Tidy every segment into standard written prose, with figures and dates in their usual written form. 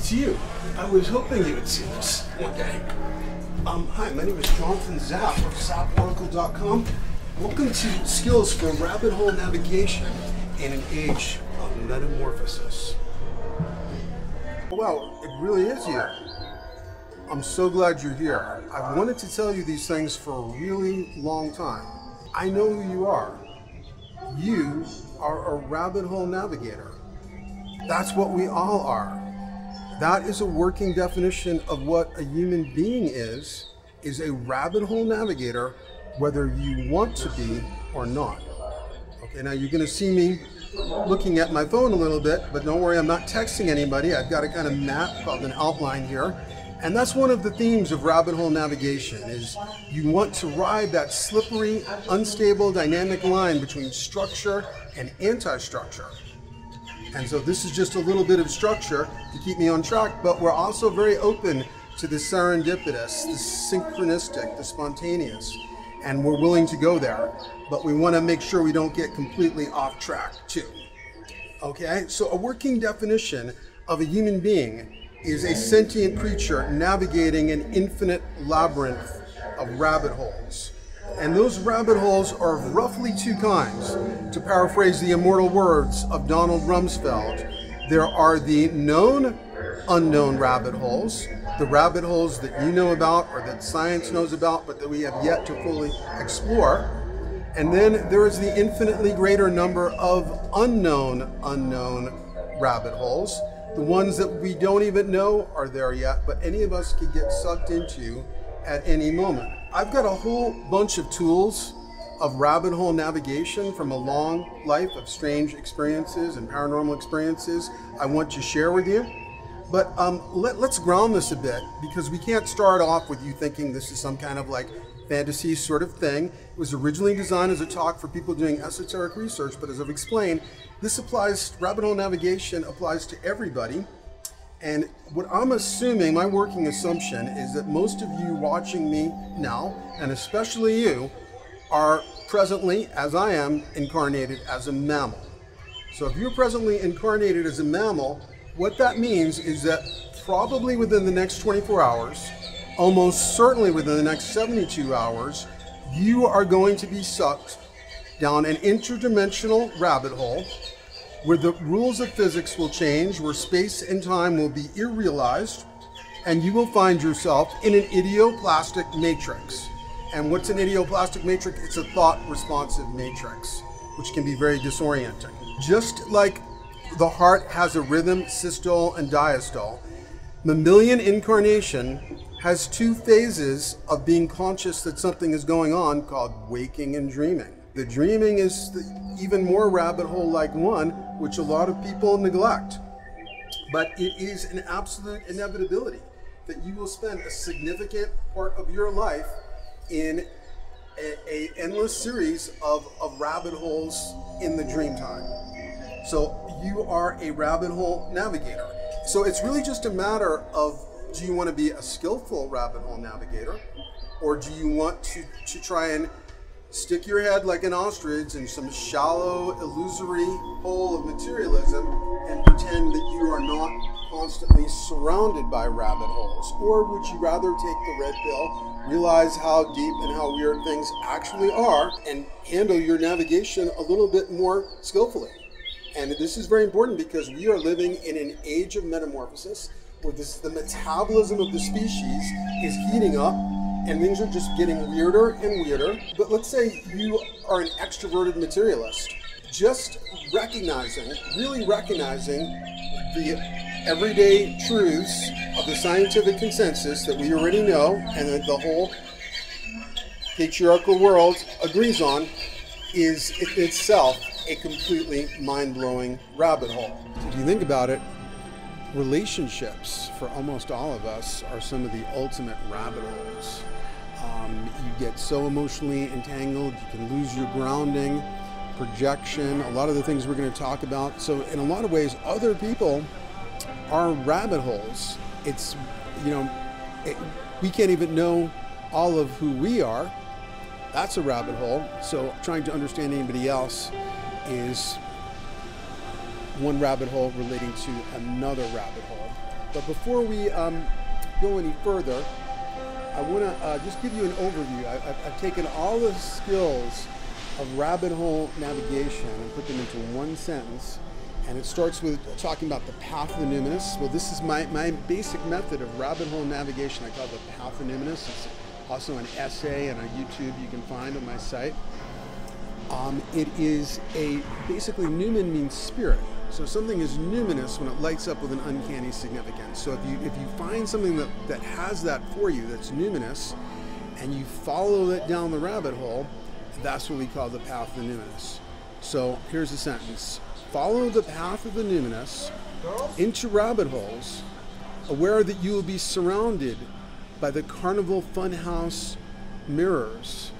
It's you. I was hoping you would see this one day. Hi, my name is Jonathan Zap of zaporacle.com. Welcome to Skills for Rabbit Hole Navigation in an Age of Metamorphosis. Wow, it really is you. I'm so glad you're here. I've wanted to tell you these things for a really long time. I know who you are. You are a rabbit hole navigator. That's what we all are. That is a working definition of what a human being is a rabbit hole navigator, whether you want to be or not. Okay, now you're gonna see me looking at my phone a little bit, but don't worry, I'm not texting anybody. I've got a kind of map called an outline here. And that's one of the themes of rabbit hole navigation is you want to ride that slippery, unstable, dynamic line between structure and anti-structure. And so this is just a little bit of structure to keep me on track, but we're also very open to the serendipitous, the synchronistic, the spontaneous, and we're willing to go there, but we want to make sure we don't get completely off track too. Okay, so a working definition of a human being is a sentient creature navigating an infinite labyrinth of rabbit holes. And those rabbit holes are of roughly two kinds. To paraphrase the immortal words of Donald Rumsfeld, there are the known unknown rabbit holes, the rabbit holes that you know about or that science knows about but that we have yet to fully explore. And then there is the infinitely greater number of unknown rabbit holes, the ones that we don't even know are there yet, but any of us could get sucked into at any moment. I've got a whole bunch of tools of rabbit hole navigation from a long life of strange experiences and paranormal experiences I want to share with you. But let's ground this a bit, because we can't start off with you thinking this is some kind of like fantasy sort of thing. It was originally designed as a talk for people doing esoteric research, but as I've explained, this applies, rabbit hole navigation applies to everybody. And what I'm assuming, my working assumption, is that most of you watching me now, and especially you, are presently, as I am, incarnated as a mammal. So if you're presently incarnated as a mammal, what that means is that probably within the next 24 hours, almost certainly within the next 72 hours, you are going to be sucked down an interdimensional rabbit hole where the rules of physics will change, where space and time will be irrealized, and you will find yourself in an idioplastic matrix. And what's an idioplastic matrix? It's a thought-responsive matrix, which can be very disorienting. Just like the heart has a rhythm, systole and diastole, mammalian incarnation has two phases of being conscious that something is going on, called waking and dreaming. The dreaming is the even more rabbit hole-like one, which a lot of people neglect. But it is an absolute inevitability that you will spend a significant part of your life in an endless series of rabbit holes in the dream time. So you are a rabbit hole navigator. So it's really just a matter of, do you want to be a skillful rabbit hole navigator, or do you want to try and stick your head like an ostrich in some shallow, illusory hole of materialism and pretend that you are not constantly surrounded by rabbit holes? Or would you rather take the red pill, realize how deep and how weird things actually are, and handle your navigation a little bit more skillfully? And this is very important because we are living in an age of metamorphosis where the metabolism of the species is heating up and things are just getting weirder and weirder. But let's say you are an extroverted materialist. Just recognizing, really recognizing the everyday truths of the scientific consensus that we already know and that the whole patriarchal world agrees on is in itself a completely mind-blowing rabbit hole. So if you think about it, relationships for almost all of us are some of the ultimate rabbit holes. You get so emotionally entangled, you can lose your grounding, projection, a lot of the things we're going to talk about. So in a lot of ways, other people are rabbit holes. It's, we can't even know all of who we are. That's a rabbit hole. So trying to understand anybody else is one rabbit hole relating to another rabbit hole. But before we go any further, I want to just give you an overview. I've taken all the skills of rabbit hole navigation and put them into one sentence. And it starts with talking about the path of the numinous. Well, this is my basic method of rabbit hole navigation. I call it the path of the numinous. It's also an essay and a YouTube you can find on my site. It is basically numen means spirit. So something is numinous when it lights up with an uncanny significance. So if you find something that has that for you, that's numinous, and you follow it down the rabbit hole, that's what we call the path of the numinous. So here's the sentence. Follow the path of the numinous into rabbit holes, aware that you will be surrounded by the carnival funhouse mirrors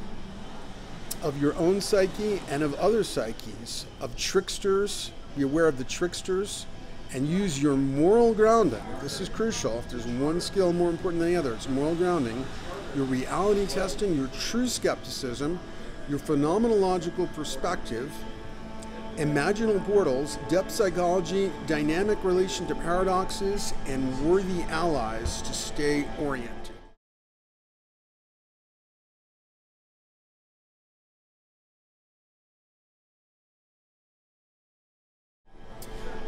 of your own psyche and of other psyches, of tricksters. Be aware of the tricksters and use your moral grounding. This is crucial. If there's one skill more important than the other, it's moral grounding. Your reality testing, your true skepticism, your phenomenological perspective, imaginal portals, depth psychology, dynamic relation to paradoxes, and worthy allies to stay oriented.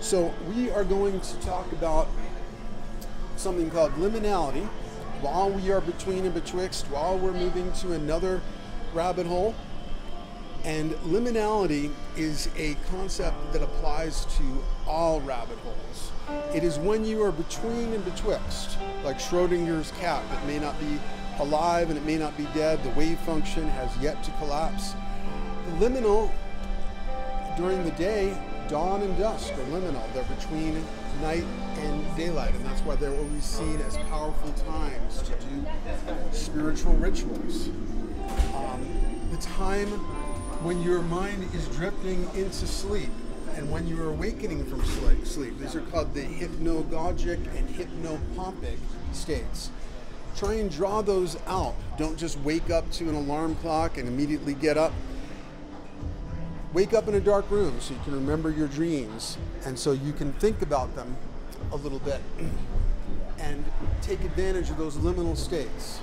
So we are going to talk about something called liminality. While we are between and betwixt, while we're moving to another rabbit hole. And liminality is a concept that applies to all rabbit holes. It is when you are between and betwixt, like Schrodinger's cat that may not be alive and it may not be dead. The wave function has yet to collapse. The liminal, during the day, dawn and dusk are liminal. They're between night and daylight, and that's why they're always seen as powerful times to do spiritual rituals. The time when your mind is drifting into sleep and when you're awakening from sleep. These are called the hypnagogic and hypnopompic states. Try and draw those out. Don't just wake up to an alarm clock and immediately get up. Wake up in a dark room so you can remember your dreams and so you can think about them a little bit and take advantage of those liminal states.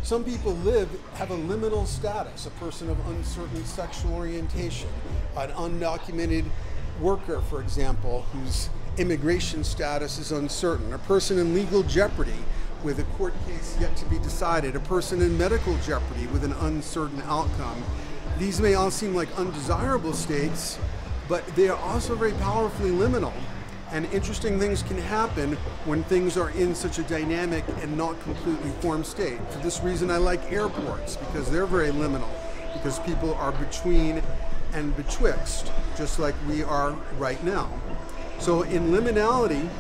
Some people have a liminal status, a person of uncertain sexual orientation, an undocumented worker, for example, whose immigration status is uncertain, a person in legal jeopardy with a court case yet to be decided, a person in medical jeopardy with an uncertain outcome. These may all seem like undesirable states, but they are also very powerfully liminal. And interesting things can happen when things are in such a dynamic and not completely formed state. For this reason, I like airports, because they're very liminal, because people are between and betwixt, just like we are right now. So in liminality,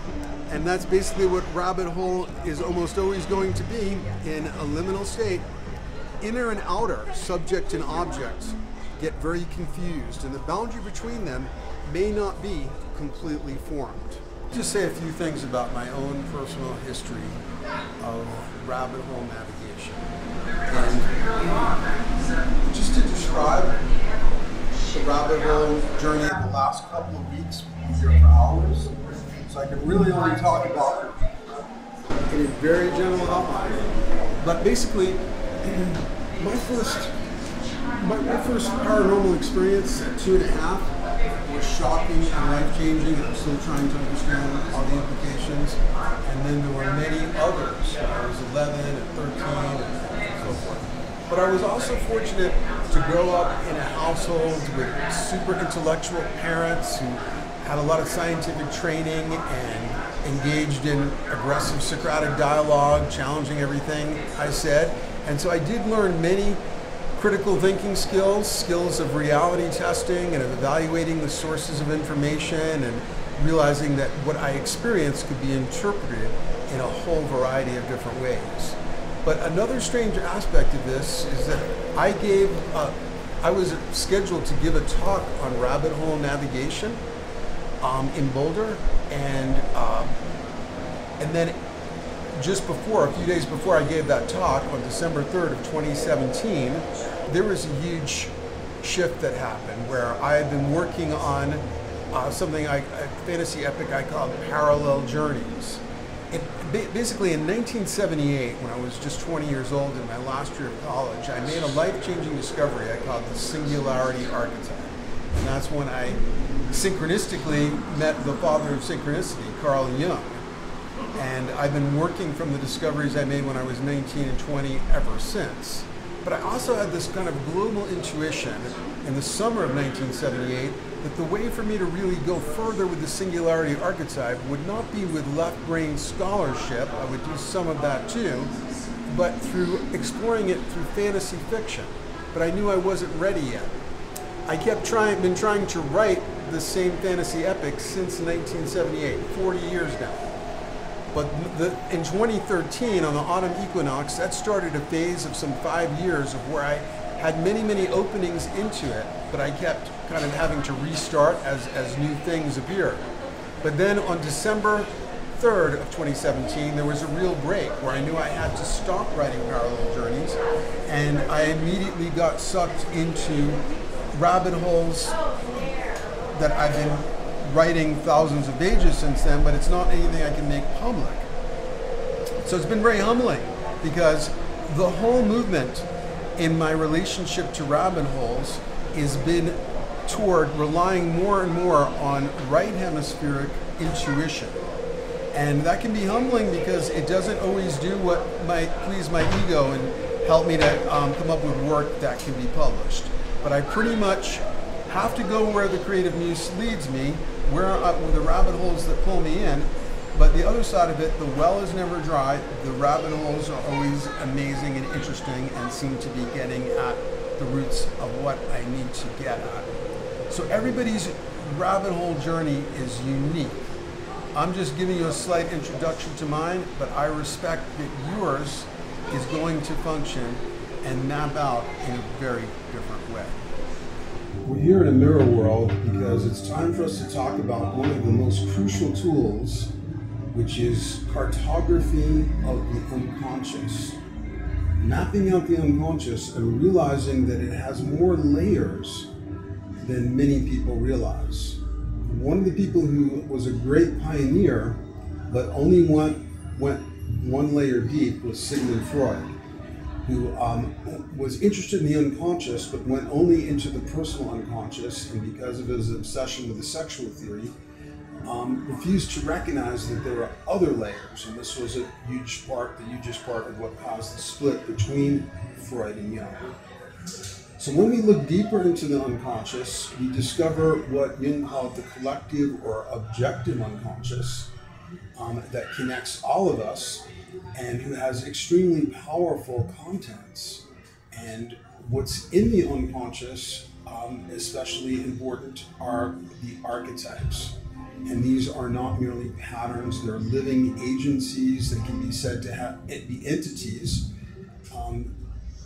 and that's basically what rabbit hole is almost always going to be, in a liminal state, inner and outer, subject and object, get very confused, and the boundary between them may not be completely formed. Just say a few things about my own personal history of rabbit hole navigation. And just to describe the rabbit hole journey of the last couple of weeks, we'll be here for hours, so I can really only talk about it in a very general outline. But basically, my first paranormal experience at 2.5 was shocking and life-changing. I'm still trying to understand all the implications. And then there were many others. I was 11 and 13 and so forth. But I was also fortunate to grow up in a household with super intellectual parents who had a lot of scientific training and engaged in aggressive Socratic dialogue, challenging everything I said. And so I did learn many critical thinking skills of reality testing and of evaluating the sources of information and realizing that what I experienced could be interpreted in a whole variety of different ways. But another strange aspect of this is that I was scheduled to give a talk on rabbit hole navigation in Boulder, and then just before, a few days before I gave that talk on December 3rd of 2017, there was a huge shift that happened where I had been working on a fantasy epic I called Parallel Journeys. Basically, in 1978, when I was just 20 years old in my last year of college, I made a life-changing discovery I called the singularity archetype. And that's when I synchronistically met the father of synchronicity, Carl Jung. And I've been working from the discoveries I made when I was 19 and 20 ever since. But I also had this kind of global intuition in the summer of 1978 that the way for me to really go further with the singularity archetype would not be with left-brain scholarship, I would do some of that too, but through exploring it through fantasy fiction. But I knew I wasn't ready yet. I been trying to write the same fantasy epic since 1978, 40 years now. But in 2013, on the autumn equinox, that started a phase of some 5 years of where I had many, many openings into it, but I kept kind of having to restart as new things appeared. But then on December 3rd of 2017, there was a real break where I knew I had to stop writing parallel journeys, and I immediately got sucked into rabbit holes that I've been writing thousands of pages since then, but it's not anything I can make public. So it's been very humbling, because the whole movement in my relationship to rabbit holes has been toward relying more and more on right hemispheric intuition. And that can be humbling because it doesn't always do what might please my ego and help me to come up with work that can be published. But I pretty much have to go where the creative muse leads me, where the rabbit holes that pull me in. But the other side of it, the well is never dry. The rabbit holes are always amazing and interesting and seem to be getting at the roots of what I need to get at. So everybody's rabbit hole journey is unique. I'm just giving you a slight introduction to mine, but I respect that yours is going to function and map out in a very different way. We're here in a mirror world because it's time for us to talk about one of the most crucial tools, which is cartography of the unconscious. Mapping out the unconscious and realizing that it has more layers than many people realize. One of the people who was a great pioneer, but only went one layer deep, was Sigmund Freud, who was interested in the unconscious, but went only into the personal unconscious, and because of his obsession with the sexual theory, refused to recognize that there are other layers, and this was a huge part, the hugest part of what caused the split between Freud and Jung. So when we look deeper into the unconscious, we discover what Jung called the collective or objective unconscious that connects all of us and who has extremely powerful contents. And what's in the unconscious, especially important, are the archetypes. And these are not merely patterns, they're living agencies that can be said to be entities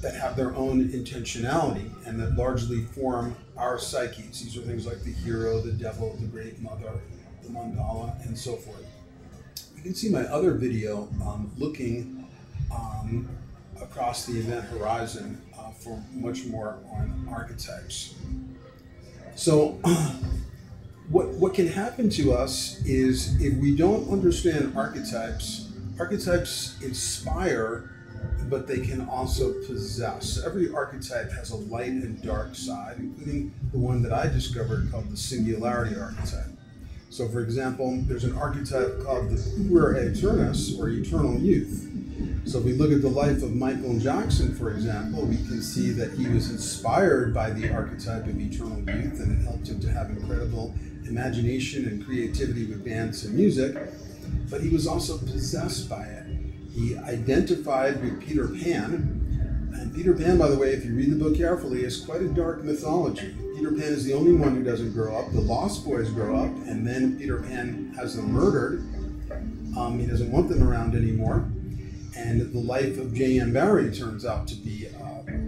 that have their own intentionality and that largely form our psyches. These are things like the hero, the devil, the great mother, the mandala, and so forth. You can see my other video looking across the event horizon for much more on archetypes. So what can happen to us is if we don't understand archetypes, archetypes inspire, but they can also possess. Every archetype has a light and dark side, including the one that I discovered called the singularity archetype. So for example, there's an archetype called the puer aeternus, or eternal youth. So if we look at the life of Michael Jackson, for example, we can see that he was inspired by the archetype of eternal youth, and it helped him to have incredible imagination and creativity with dance and music, but he was also possessed by it. He identified with Peter Pan, and Peter Pan, by the way, if you read the book carefully, is quite a dark mythology. Peter Pan is the only one who doesn't grow up. The Lost Boys grow up, and then Peter Pan has them murdered. He doesn't want them around anymore. And the life of J.M. Barrie turns out to be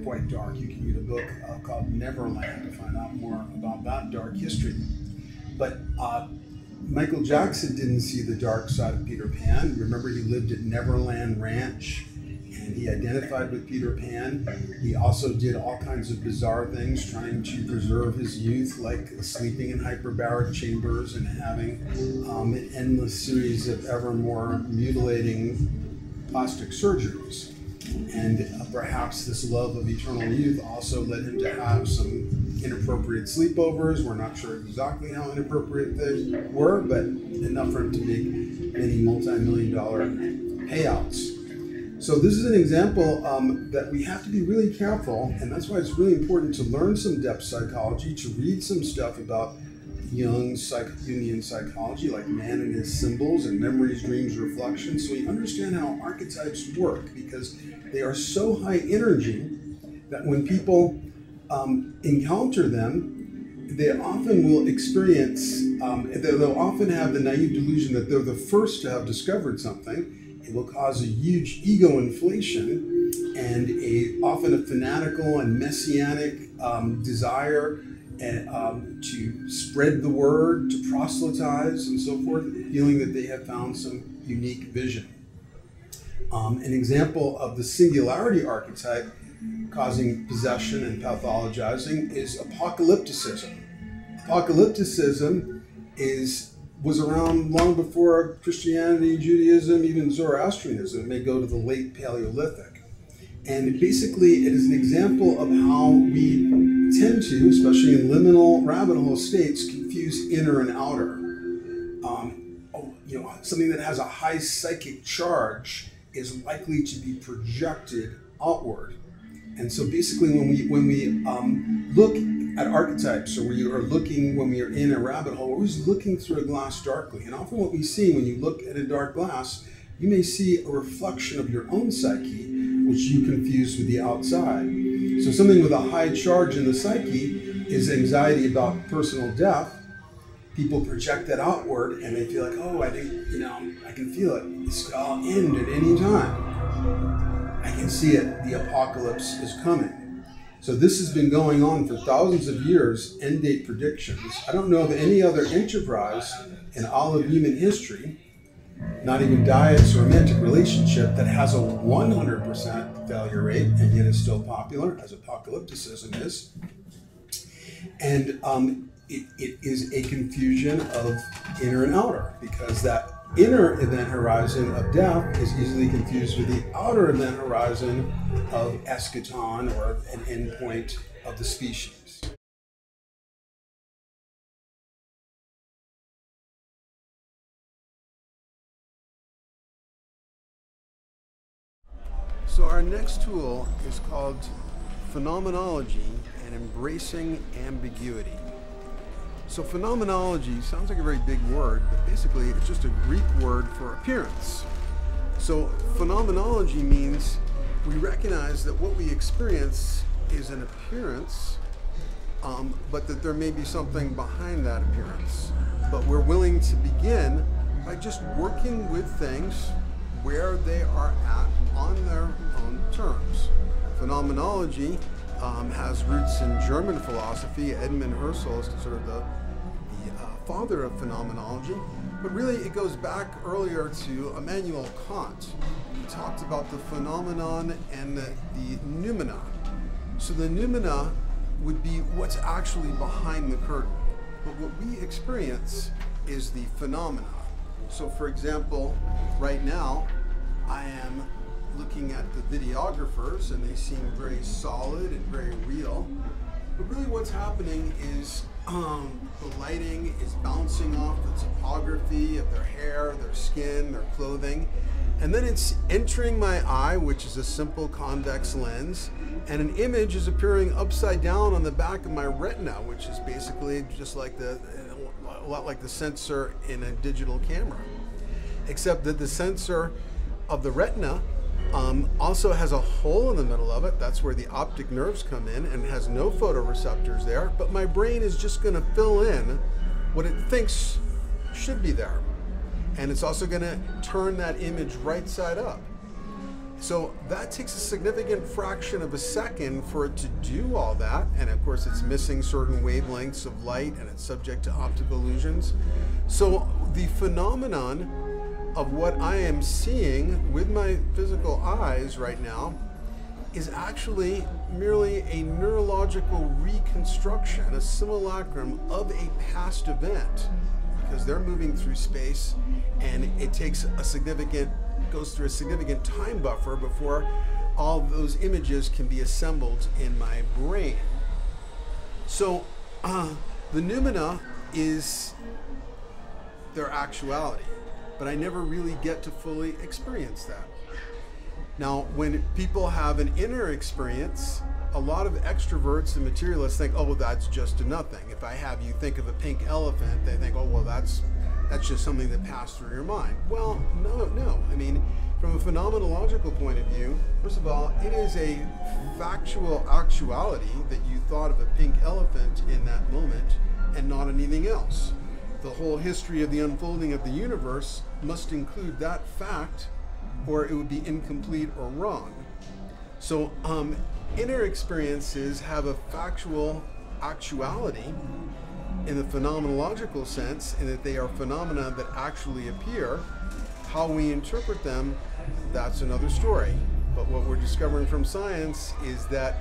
quite dark. You can read a book called Neverland to find out more about that dark history. But Michael Jackson didn't see the dark side of Peter Pan. Remember, he lived at Neverland Ranch, and he identified with Peter Pan. He also did all kinds of bizarre things, trying to preserve his youth, like sleeping in hyperbaric chambers and having an endless series of ever more mutilating plastic surgeries. And perhaps this love of eternal youth also led him to have some inappropriate sleepovers. We're not sure exactly how inappropriate they were, but enough for him to make many multi-million-dollar payouts. So this is an example that we have to be really careful, and that's why it's really important to learn some depth psychology, to read some stuff about Jungian psychology, like man and his symbols and memories, dreams, reflections, so we understand how archetypes work, because they are so high energy that when people encounter them, they often will experience, they'll often have the naive delusion that they're the first to have discovered something. It will cause a huge ego inflation and often a fanatical and messianic desire to spread the word, to proselytize and so forth, feeling that they have found some unique vision. An example of the singularity archetype causing possession and pathologizing is apocalypticism. Apocalypticism was around long before Christianity, Judaism, even Zoroastrianism. It may go to the late Paleolithic. And basically, it is an example of how we tend to, especially in liminal rabbit hole states, confuse inner and outer. Something that has a high psychic charge is likely to be projected outward. And so basically when we look at archetypes, or when we are in a rabbit hole, we're always looking through a glass darkly. And often what we see when you look at a dark glass, you may see a reflection of your own psyche, which you confuse with the outside. So something with a high charge in the psyche is anxiety about personal death. People project that outward and they feel like, oh, I can feel it. This could all end at any time. I can see it. The apocalypse is coming. So this has been going on for thousands of years, end date predictions. I don't know of any other enterprise in all of human history, not even Diet's romantic relationship, that has a 100% failure rate and yet is still popular, as apocalypticism is. And it is a confusion of inner and outer, because that inner event horizon of death is easily confused with the outer event horizon of eschaton, or an endpoint of the species. So our next tool is called Phenomenology and Embracing Ambiguity. So phenomenology sounds like a very big word, but basically it's just a Greek word for appearance. So phenomenology means we recognize that what we experience is an appearance, but that there may be something behind that appearance. But we're willing to begin by just working with things where they are at on their own terms. Phenomenology has roots in German philosophy. Edmund Husserl is sort of the father of phenomenology, but really it goes back earlier to Immanuel Kant. He talked about the phenomenon and the noumena. So the noumena would be what's actually behind the curtain, but what we experience is the phenomena. So for example, right now I am looking at the videographers and they seem very solid and very real, but really what's happening is the lighting is bouncing off the topography of their hair, their skin, their clothing, and then it's entering my eye, which is a simple convex lens, and an image is appearing upside down on the back of my retina, which is basically just like a lot like the sensor in a digital camera, except that the sensor of the retina also has a hole in the middle of it. That's where the optic nerves come in, and has no photoreceptors there, but my brain is just going to fill in what it thinks should be there. And it's also going to turn that image right side up. So that takes a significant fraction of a second for it to do all that, and of course it's missing certain wavelengths of light and it's subject to optical illusions. So the phenomenon of what I am seeing with my physical eyes right now is actually merely a neurological reconstruction, a simulacrum of a past event, because they're moving through space and it takes goes through a significant time buffer before all of those images can be assembled in my brain. So the noumena is their actuality, but I never really get to fully experience that. Now, when people have an inner experience, a lot of extroverts and materialists think, oh, well, that's just a nothing. If I have you think of a pink elephant, they think, oh, well, that's just something that passed through your mind. Well, no. I mean, from a phenomenological point of view, first of all, it is a factual actuality that you thought of a pink elephant in that moment and not anything else. The whole history of the unfolding of the universe must include that fact, or it would be incomplete or wrong. So inner experiences have a factual actuality in the phenomenological sense, in that they are phenomena that actually appear. How we interpret them, that's another story. But what we're discovering from science is that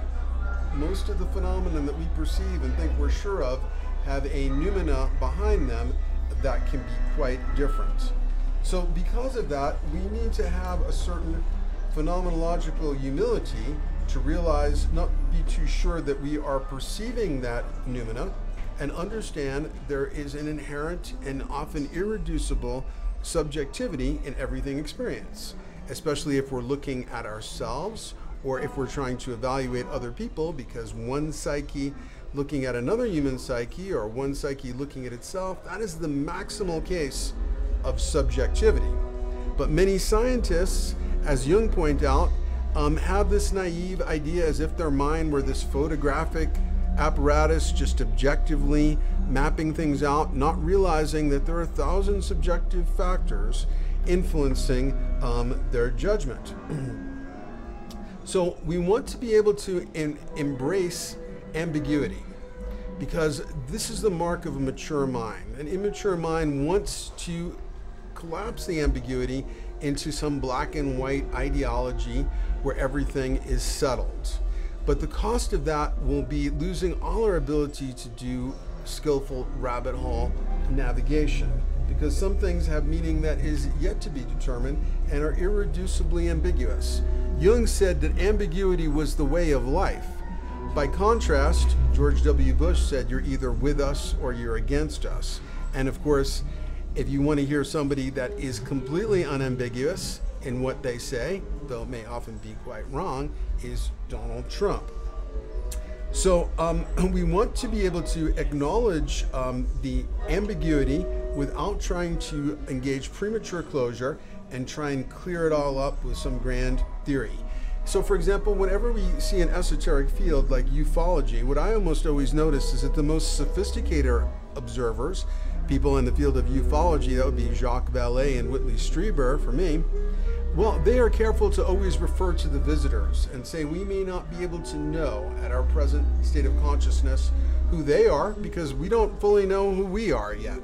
most of the phenomena that we perceive and think we're sure of have a noumena behind them that can be quite different. So because of that, we need to have a certain phenomenological humility to realize, not be too sure that we are perceiving that noumena, and understand there is an inherent and often irreducible subjectivity in everything experience, especially if we're looking at ourselves or if we're trying to evaluate other people, because one psyche looking at another human psyche or one psyche looking at itself, that is the maximal case of subjectivity. But many scientists, as Jung pointed out, have this naive idea as if their mind were this photographic apparatus just objectively mapping things out, not realizing that there are 1,000 subjective factors influencing their judgment. So we want to be able to embrace ambiguity, because this is the mark of a mature mind. An immature mind wants to collapse the ambiguity into some black and white ideology where everything is settled. But the cost of that will be losing all our ability to do skillful rabbit hole navigation, because some things have meaning that is yet to be determined and are irreducibly ambiguous. Jung said that ambiguity was the way of life. By contrast, George W. Bush said you're either with us or you're against us. And of course, if you want to hear somebody that is completely unambiguous in what they say, though it may often be quite wrong, is Donald Trump. So we want to be able to acknowledge the ambiguity without trying to engage premature closure and try and clear it all up with some grand theory. So for example, whenever we see an esoteric field like ufology, what I almost always notice is that the most sophisticated observers, people in the field of ufology, that would be Jacques Vallée and Whitley Strieber for me, well, they are careful to always refer to the visitors and say we may not be able to know at our present state of consciousness who they are, because we don't fully know who we are yet.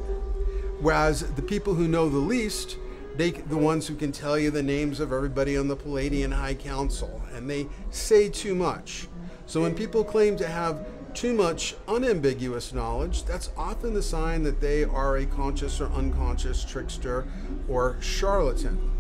Whereas the people who know the least, the ones who can tell you the names of everybody on the Palladian High Council, and they say too much. So when people claim to have too much unambiguous knowledge, that's often the sign that they are a conscious or unconscious trickster or charlatan.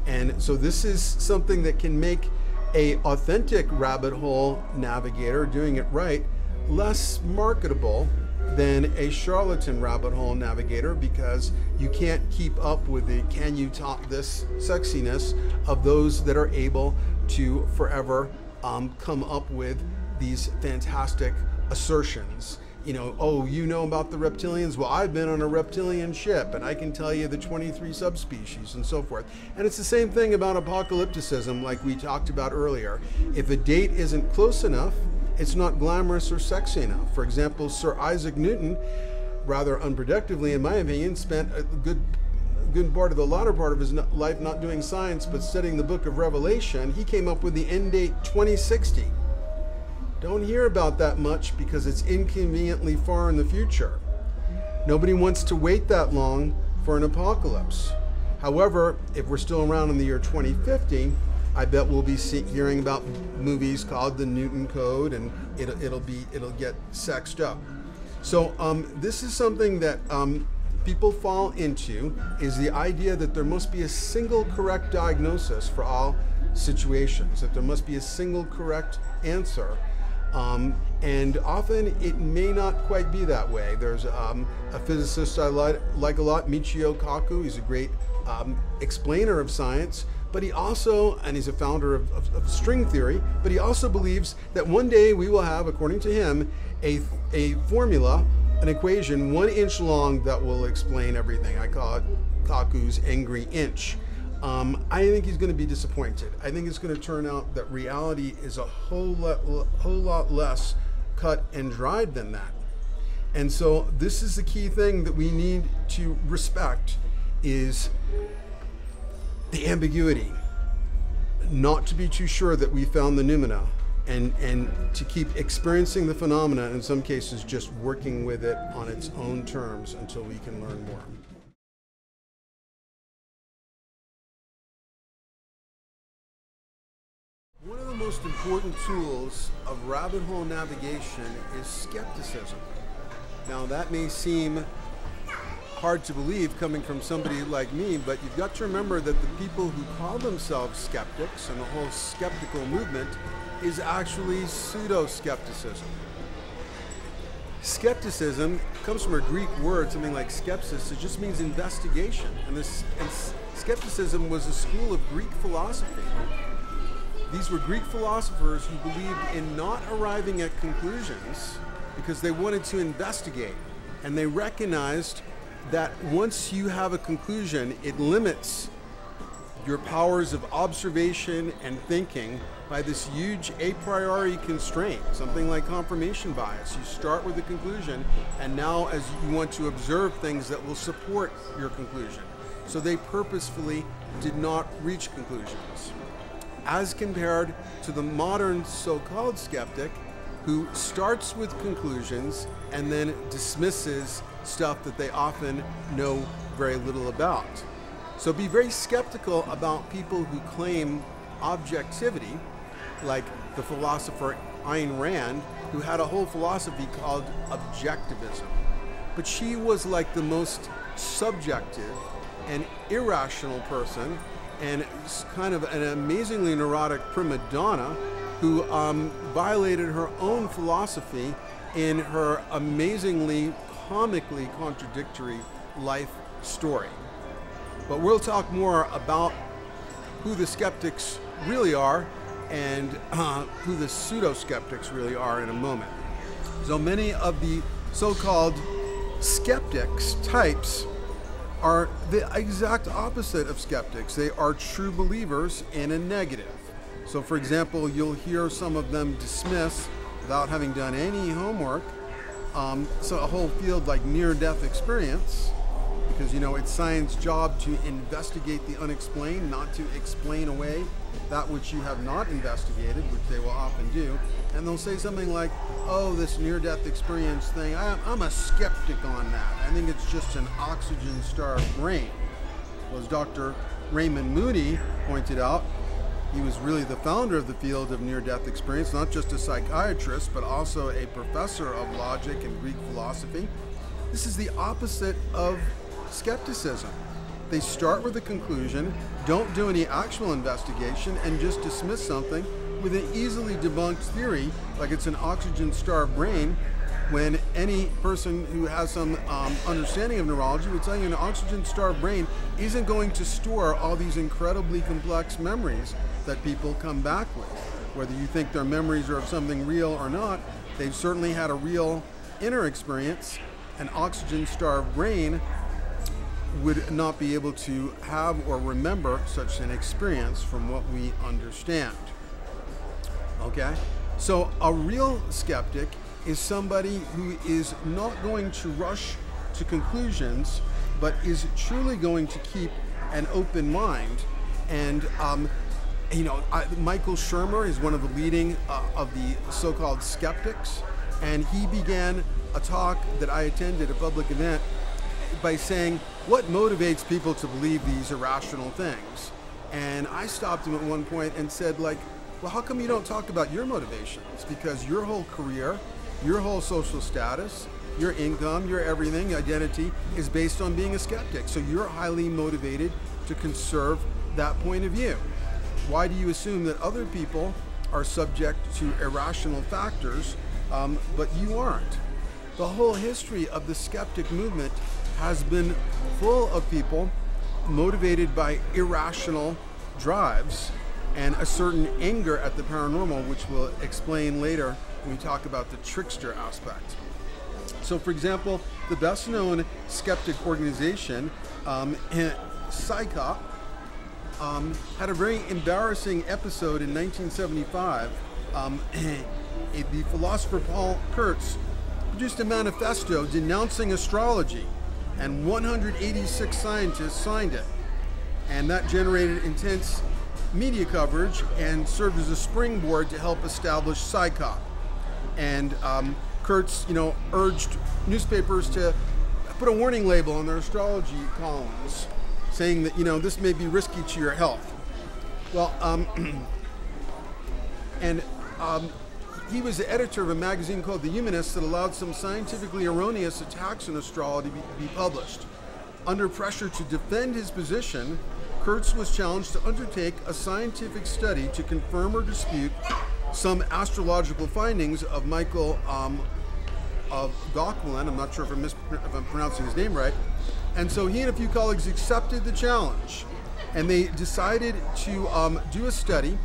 And so this is something that can make an authentic rabbit hole navigator, doing it right, less marketable than a charlatan rabbit hole navigator, because you can't keep up with the can you top this sexiness of those that are able to forever come up with these fantastic assertions. You know, oh, you know about the reptilians? Well, I've been on a reptilian ship and I can tell you the 23 subspecies and so forth. And it's the same thing about apocalypticism, like we talked about earlier. If a date isn't close enough, it's not glamorous or sexy enough. For example, Sir Isaac Newton, rather unproductively in my opinion, spent a good part of the latter part of his life not doing science but studying the book of Revelation. He came up with the end date 2060. Don't hear about that much because it's inconveniently far in the future. Nobody wants to wait that long for an apocalypse. However, if we're still around in the year 2050, I bet we'll be hearing about movies called the Newton Code, and it'll get sexed up. So this is something that people fall into, is the idea that there must be a single correct diagnosis for all situations, that there must be a single correct answer. And often it may not quite be that way. There's a physicist I like a lot, Michio Kaku. He's a great explainer of science, but he also, and he's a founder of string theory, but he also believes that one day we will have, according to him, a formula, an equation 1 inch long that will explain everything. I call it Kaku's angry inch. I think he's going to be disappointed. I think it's going to turn out that reality is a whole lot less cut and dried than that. And so this is the key thing that we need to respect, is the ambiguity. Not to be too sure that we found the noumena, and to keep experiencing the phenomena, and in some cases just working with it on its own terms until we can learn more. One of the most important tools of rabbit hole navigation is skepticism. Now that may seem hard to believe coming from somebody like me, but you've got to remember that the people who call themselves skeptics and the whole skeptical movement is actually pseudo-skepticism. Skepticism comes from a Greek word, something like skepsis. It just means investigation. And skepticism was a school of Greek philosophy. These were Greek philosophers who believed in not arriving at conclusions because they wanted to investigate. And they recognized that once you have a conclusion, it limits your powers of observation and thinking by this huge a priori constraint, something like confirmation bias. You start with a conclusion, and now as you want to observe things that will support your conclusion. So they purposefully did not reach conclusions. As compared to the modern so-called skeptic, who starts with conclusions and then dismisses stuff that they often know very little about. So be very skeptical about people who claim objectivity, like the philosopher Ayn Rand, who had a whole philosophy called objectivism. But she was like the most subjective and irrational person, and kind of an amazingly neurotic prima donna who violated her own philosophy in her amazingly comically contradictory life story. But we'll talk more about who the skeptics really are and who the pseudo-skeptics really are in a moment. So many of the so-called skeptics types are the exact opposite of skeptics. They are true believers in a negative. So for example, you'll hear some of them dismiss, without having done any homework, so a whole field like near-death experience, because it's science's job to investigate the unexplained, not to explain away that which you have not investigated, which they will often do. And they'll say something like, oh, this near-death experience thing, I'm a skeptic on that. I think it's just an oxygen-starved brain. Well, as Dr. Raymond Moody pointed out, he was really the founder of the field of near-death experience, not just a psychiatrist, but also a professor of logic and Greek philosophy. This is the opposite of skepticism. They start with a conclusion, don't do any actual investigation, and just dismiss something with an easily debunked theory, like it's an oxygen-starved brain, when any person who has some understanding of neurology would tell you an oxygen-starved brain isn't going to store all these incredibly complex memories that people come back with. Whether you think their memories are of something real or not, they've certainly had a real inner experience. An oxygen-starved brain would not be able to have or remember such an experience from what we understand. Okay? So a real skeptic is somebody who is not going to rush to conclusions, but is truly going to keep an open mind. And Michael Shermer is one of the leading of the so-called skeptics, and he began a talk that I attended, a public event, by saying, what motivates people to believe these irrational things? And I stopped him at one point and said, like, well, how come you don't talk about your motivations? Because your whole career, your whole social status, your income, your everything, identity is based on being a skeptic. So you're highly motivated to conserve that point of view. Why do you assume that other people are subject to irrational factors, but you aren't? The whole history of the skeptic movement has been full of people motivated by irrational drives and a certain anger at the paranormal, which we'll explain later when we talk about the trickster aspect. So, for example, the best known skeptic organization, Psychop, had a very embarrassing episode in 1975. The philosopher Paul Kurtz produced a manifesto denouncing astrology, and 186 scientists signed it. And that generated intense media coverage and served as a springboard to help establish Psychop. And Kurtz, urged newspapers to put a warning label on their astrology columns, saying that, this may be risky to your health. Well, he was the editor of a magazine called The Humanist that allowed some scientifically erroneous attacks on astrology to be published. Under pressure to defend his position, Kurtz was challenged to undertake a scientific study to confirm or dispute some astrological findings of Michael of Gauquelin. I'm not sure if I'm pronouncing his name right. And so he and a few colleagues accepted the challenge, and they decided to do a study,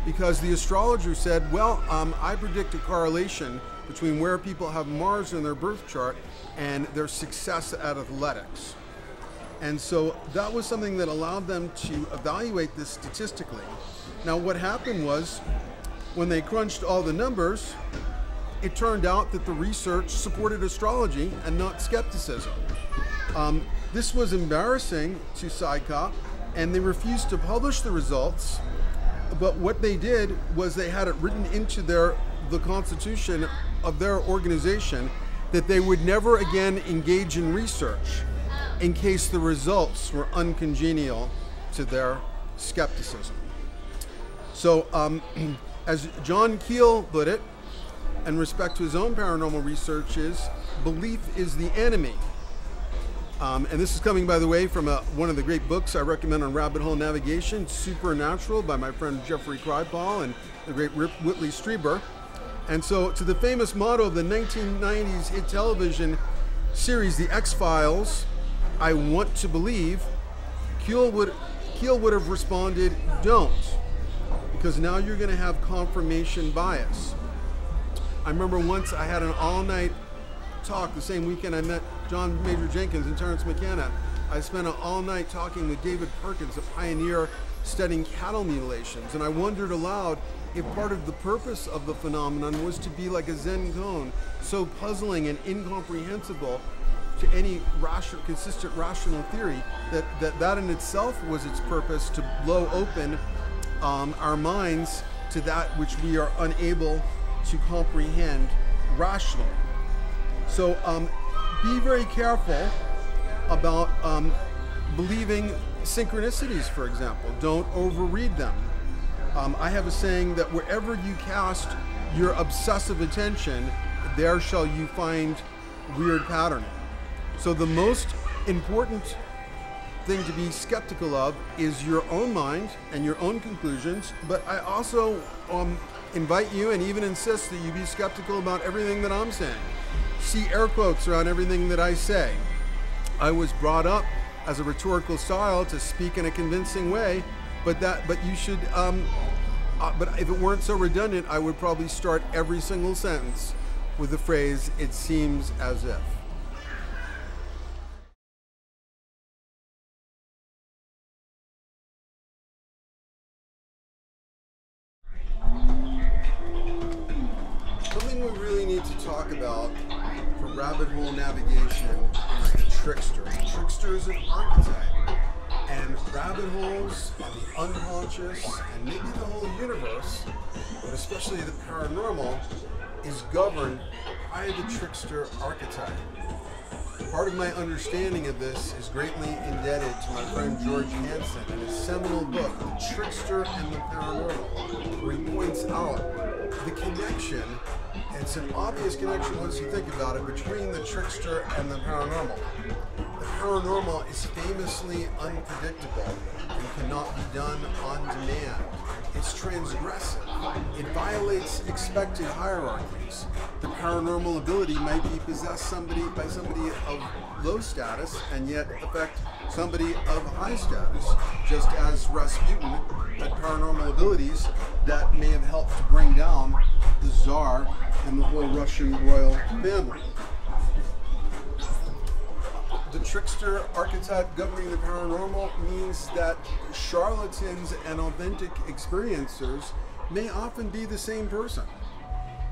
because the astrologer said, well, I predict a correlation between where people have Mars in their birth chart and their success at athletics. And so that was something that allowed them to evaluate this statistically. Now, what happened was, when they crunched all the numbers, it turned out that the research supported astrology and not skepticism. This was embarrassing to Psychop, and they refused to publish the results. But what they did was they had it written into the constitution of their organization that they would never again engage in research in case the results were uncongenial to their skepticism. So, as John Keel put it, in respect to his own paranormal researches, belief is the enemy. And this is coming, by the way, from one of the great books I recommend on rabbit hole navigation, Supernatural, by my friend Jeffrey Kripal and the great Whitley Strieber. And so, to the famous motto of the 1990s hit television series, The X-Files, I want to believe, Keel would have responded, don't, because now you're going to have confirmation bias. I remember once I had an all-night talk the same weekend I met John Major Jenkins and Terrence McKenna. I spent an all-night talking with David Perkins, a pioneer studying cattle mutilations, and I wondered aloud if part of the purpose of the phenomenon was to be like a Zen koan, so puzzling and incomprehensible to any consistent rational theory that in itself was its purpose, to blow open our minds to that which we are unable to comprehend rationally. So be very careful about believing synchronicities, for example. Don't overread them. I have a saying that wherever you cast your obsessive attention, there shall you find weird patterning. So the most important thing to be skeptical of is your own mind and your own conclusions, but I also invite you and even insist that you be skeptical about everything that I'm saying. See air quotes around everything that I say. I was brought up as a rhetorical style to speak in a convincing way, but you should, but if it weren't so redundant, I would probably start every single sentence with the phrase, "It seems as if." Something we really need to talk about for rabbit hole navigation is the trickster. The trickster is an archetype, and rabbit holes and the unconscious and maybe the whole universe, but especially the paranormal, is governed by the trickster archetype. Part of my understanding of this is greatly indebted to my friend George Hansen and his seminal book, The Trickster and the Paranormal, where he points out the connection, and it's an obvious connection once you think about it, between the trickster and the paranormal. The paranormal is famously unpredictable and cannot be done on demand. It's transgressive. It violates expected hierarchies. The paranormal ability might be possessed by somebody of low status and yet affect somebody of high status, just as Rasputin had paranormal abilities that may have helped to bring down the Tsar and the whole Russian royal family. The trickster archetype governing the paranormal means that charlatans and authentic experiencers may often be the same person,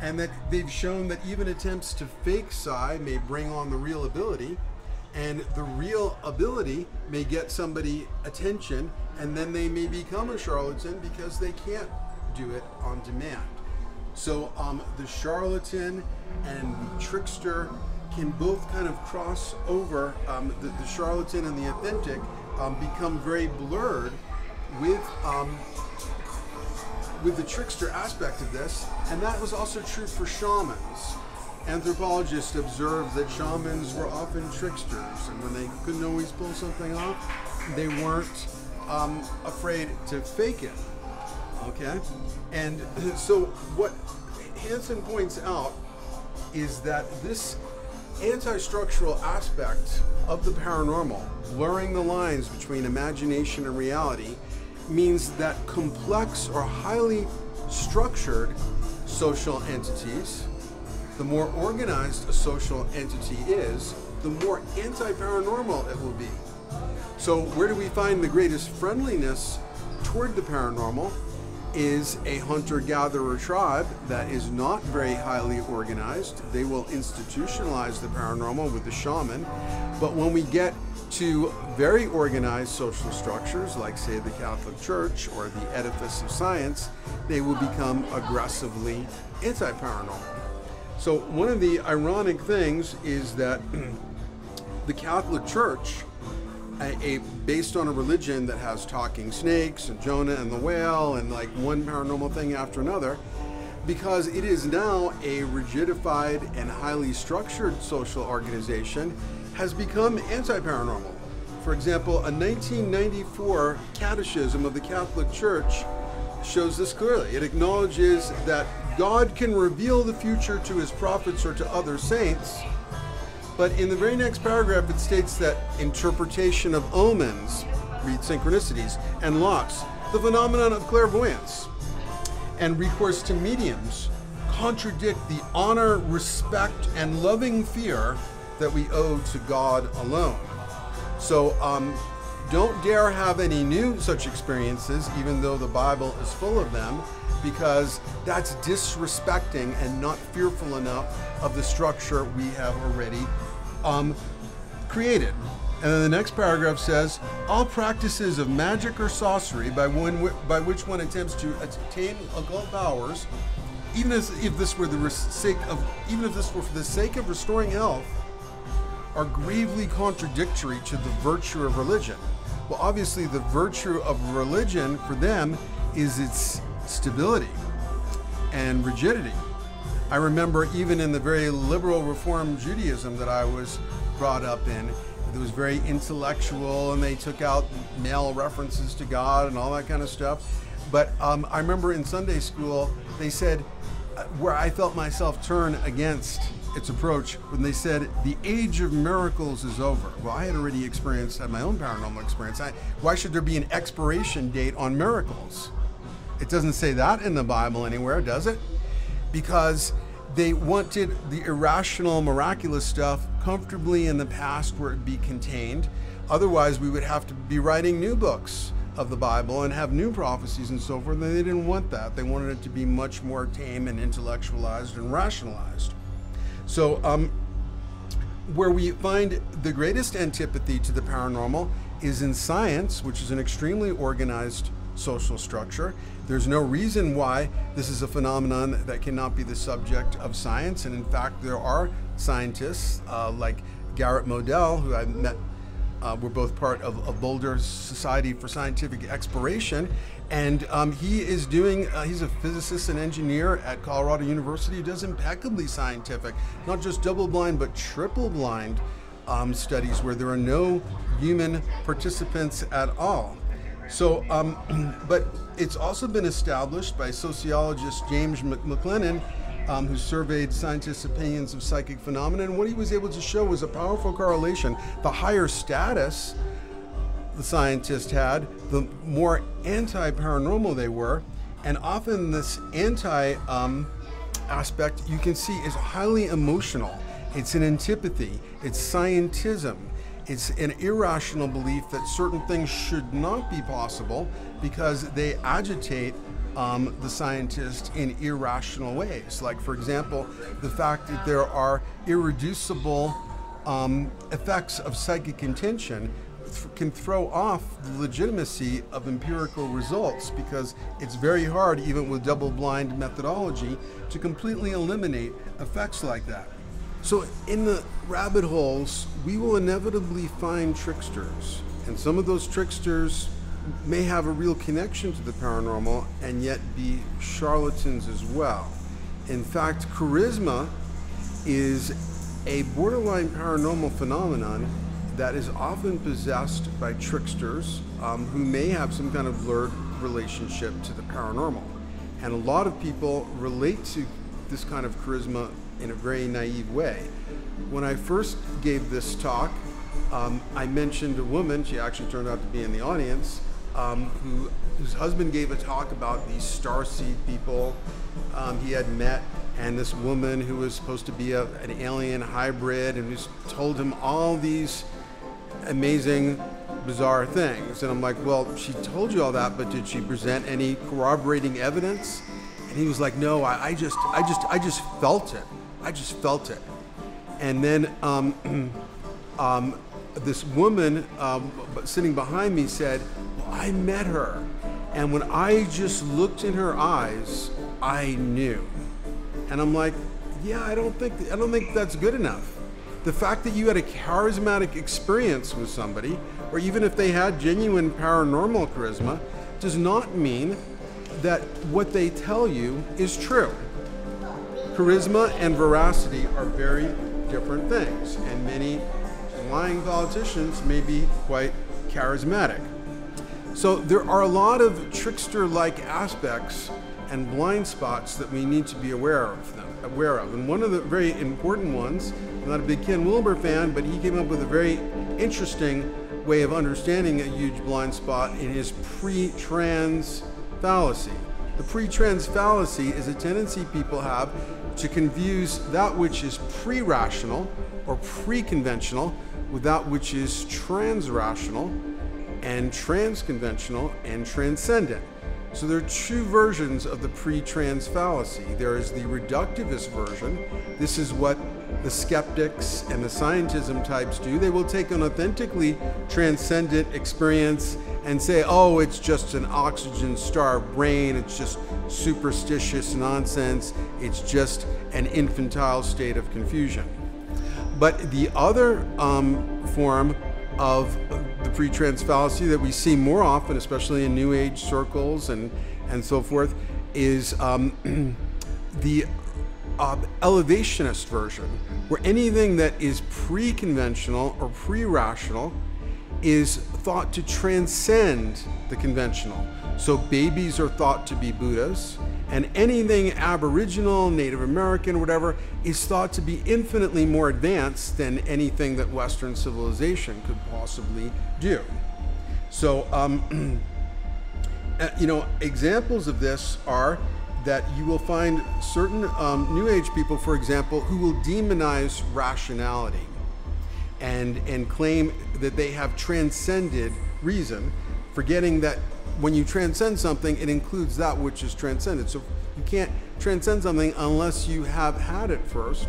and that they've shown that even attempts to fake psi may bring on the real ability, and the real ability may get somebody attention, and then they may become a charlatan because they can't do it on demand. So the charlatan and the trickster can both kind of cross over. The charlatan and the authentic become very blurred with the trickster aspect of this, and that was also true for shamans. Anthropologists observed that shamans were often tricksters, and when they couldn't always pull something off, they weren't afraid to fake it. Okay? And so what Hansen points out is that this anti-structural aspect of the paranormal, blurring the lines between imagination and reality, means that complex or highly structured social entities, the more organized a social entity is, the more anti-paranormal it will be. So where do we find the greatest friendliness toward the paranormal is a hunter-gatherer tribe that is not very highly organized. They will institutionalize the paranormal with the shaman, but when we get to very organized social structures, like say the Catholic Church or the edifice of science, they will become aggressively anti-paranormal. So one of the ironic things is that the Catholic Church, based on a religion that has talking snakes and Jonah and the whale and like one paranormal thing after another, because it is now a rigidified and highly structured social organization, has become anti-paranormal. For example, a 1994 Catechism of the Catholic Church shows this clearly. It acknowledges that God can reveal the future to his prophets or to other saints, but in the very next paragraph it states that interpretation of omens, read synchronicities, and locks, the phenomenon of clairvoyance, and recourse to mediums contradict the honor, respect, and loving fear that we owe to God alone. So don't dare have any new such experiences, even though the Bible is full of them, because that's disrespecting and not fearful enough of the structure we have already created. And then the next paragraph says, all practices of magic or sorcery by which one attempts to attain occult powers, even if this were for the sake of restoring health, are gravely contradictory to the virtue of religion. Well, obviously the virtue of religion for them is its stability and rigidity. I remember even in the very liberal Reformed Judaism that I was brought up in, it was very intellectual and they took out male references to God and all that kind of stuff. But I remember in Sunday school, they said, where I felt myself turn against its approach, when they said the age of miracles is over. Well, I had already had my own paranormal experience. Why should there be an expiration date on miracles? It doesn't say that in the Bible anywhere, does it? Because they wanted the irrational, miraculous stuff comfortably in the past where it be contained. Otherwise, we would have to be writing new books of the Bible and have new prophecies and so forth, and they didn't want that. They wanted it to be much more tame and intellectualized and rationalized. So where we find the greatest antipathy to the paranormal is in science, which is an extremely organized social structure. There's no reason why this is a phenomenon that cannot be the subject of science, and in fact there are scientists like Garrett Modell, who I met. We're both part of Boulder Society for Scientific Exploration, and he is doing, he's a physicist and engineer at Colorado University. He does impeccably scientific, not just double-blind, but triple-blind studies where there are no human participants at all. So, but it's also been established by sociologist James McLennan, who surveyed scientists' opinions of psychic phenomena, and what he was able to show was a powerful correlation. The higher status the scientist had, the more anti-paranormal they were, and often this aspect you can see is highly emotional. It's an antipathy, it's scientism, it's an irrational belief that certain things should not be possible because they agitate the scientist in irrational ways. Like, for example, the fact that there are irreducible effects of psychic intention can throw off the legitimacy of empirical results, because it's very hard, even with double-blind methodology, to completely eliminate effects like that. So in the rabbit holes, we will inevitably find tricksters, and some of those tricksters may have a real connection to the paranormal and yet be charlatans as well. In fact, charisma is a borderline paranormal phenomenon that is often possessed by tricksters who may have some kind of blurred relationship to the paranormal. And a lot of people relate to this kind of charisma in a very naive way. When I first gave this talk, I mentioned a woman, she actually turned out to be in the audience, whose husband gave a talk about these starseed people he had met, and this woman who was supposed to be an alien hybrid, and who's told him all these amazing, bizarre things. And I'm like, well, she told you all that, but did she present any corroborating evidence? And he was like, no, I just felt it. I just felt it. And then this woman sitting behind me said, well, I met her, and when I just looked in her eyes, I knew. And I'm like, yeah, I don't think that's good enough. The fact that you had a charismatic experience with somebody, or even if they had genuine paranormal charisma, does not mean that what they tell you is true. Charisma and veracity are very different things, and many lying politicians may be quite charismatic. So there are a lot of trickster-like aspects and blind spots that we need to be aware of. And one of the very important ones, I'm not a big Ken Wilber fan, but he came up with a very interesting way of understanding a huge blind spot in his pre-trans fallacy. The pre-trans fallacy is a tendency people have to confuse that which is pre-rational or pre-conventional with that which is trans-rational and trans-conventional and transcendent. So there are two versions of the pre-trans fallacy. There is the reductivist version. This is what the skeptics and the scientism types do. They will take an authentically transcendent experience and say, oh, it's just an oxygen-starved brain, it's just superstitious nonsense, it's just an infantile state of confusion. But the other form of the pre-trans fallacy that we see more often, especially in New Age circles and so forth, is the elevationist version, where anything that is pre-conventional or pre-rational is thought to transcend the conventional. So babies are thought to be Buddhas, and anything Aboriginal, Native American, whatever, is thought to be infinitely more advanced than anything that Western civilization could possibly do. So, you know, examples of this are that you will find certain New Age people, for example, who will demonize rationality and claim that they have transcended reason, forgetting that when you transcend something, it includes that which is transcended. So you can't transcend something unless you have had it first.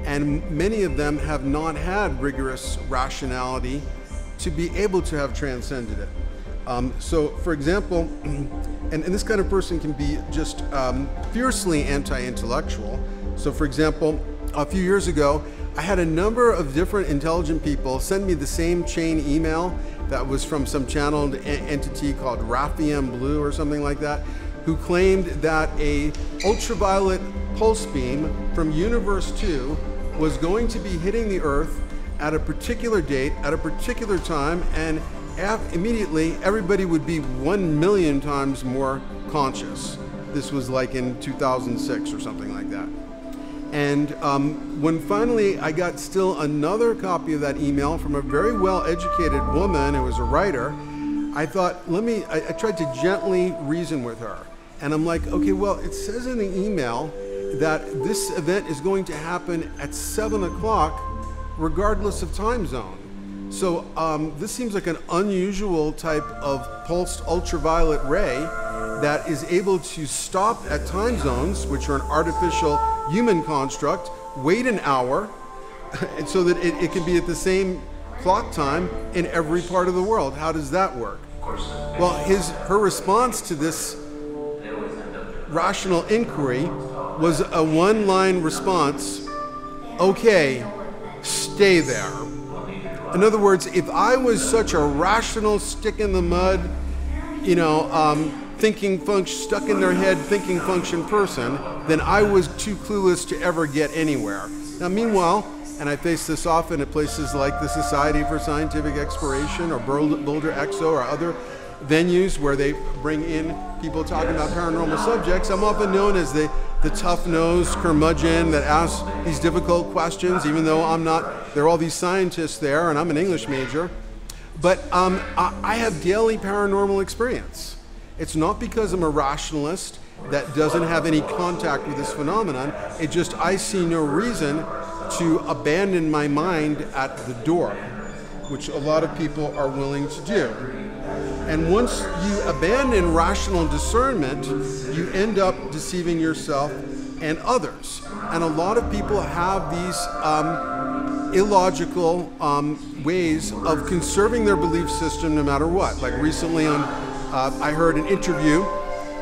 And many of them have not had rigorous rationality to be able to have transcended it. So for example, and this kind of person can be just fiercely anti-intellectual. So for example, a few years ago, I had a number of different intelligent people send me the same chain email that was from some channeled entity called Raphium Blue or something like that, who claimed that a ultraviolet pulse beam from Universe 2 was going to be hitting the Earth at a particular date, at a particular time, and immediately everybody would be 1,000,000 times more conscious. This was like in 2006 or something like that. And when finally I got still another copy of that email from a very well-educated woman who was a writer, I thought, I tried to gently reason with her. And I'm like, okay, well, it says in the email that this event is going to happen at 7 o'clock regardless of time zone. So this seems like an unusual type of pulsed ultraviolet ray that is able to stop at time zones, which are an artificial human construct, wait an hour, and so that it can be at the same clock time in every part of the world. How does that work? Well, her response to this rational inquiry was a one-line response: okay, stay there. In other words, if I was such a rational, stick in the mud, stuck in their head thinking function person, then I was too clueless to ever get anywhere. Now, meanwhile, and I face this often at places like the Society for Scientific Exploration or Boulder Exo or other venues where they bring in people talking about paranormal subjects, I'm often known as the tough-nosed curmudgeon that asks these difficult questions, even though I'm not. There are all these scientists there, and I'm an English major. But I have daily paranormal experience. It's not because I'm a rationalist that doesn't have any contact with this phenomenon. It just, I see no reason to abandon my mind at the door, which a lot of people are willing to do. And once you abandon rational discernment, you end up deceiving yourself and others. And a lot of people have these illogical ways of conserving their belief system no matter what. Like recently I heard an interview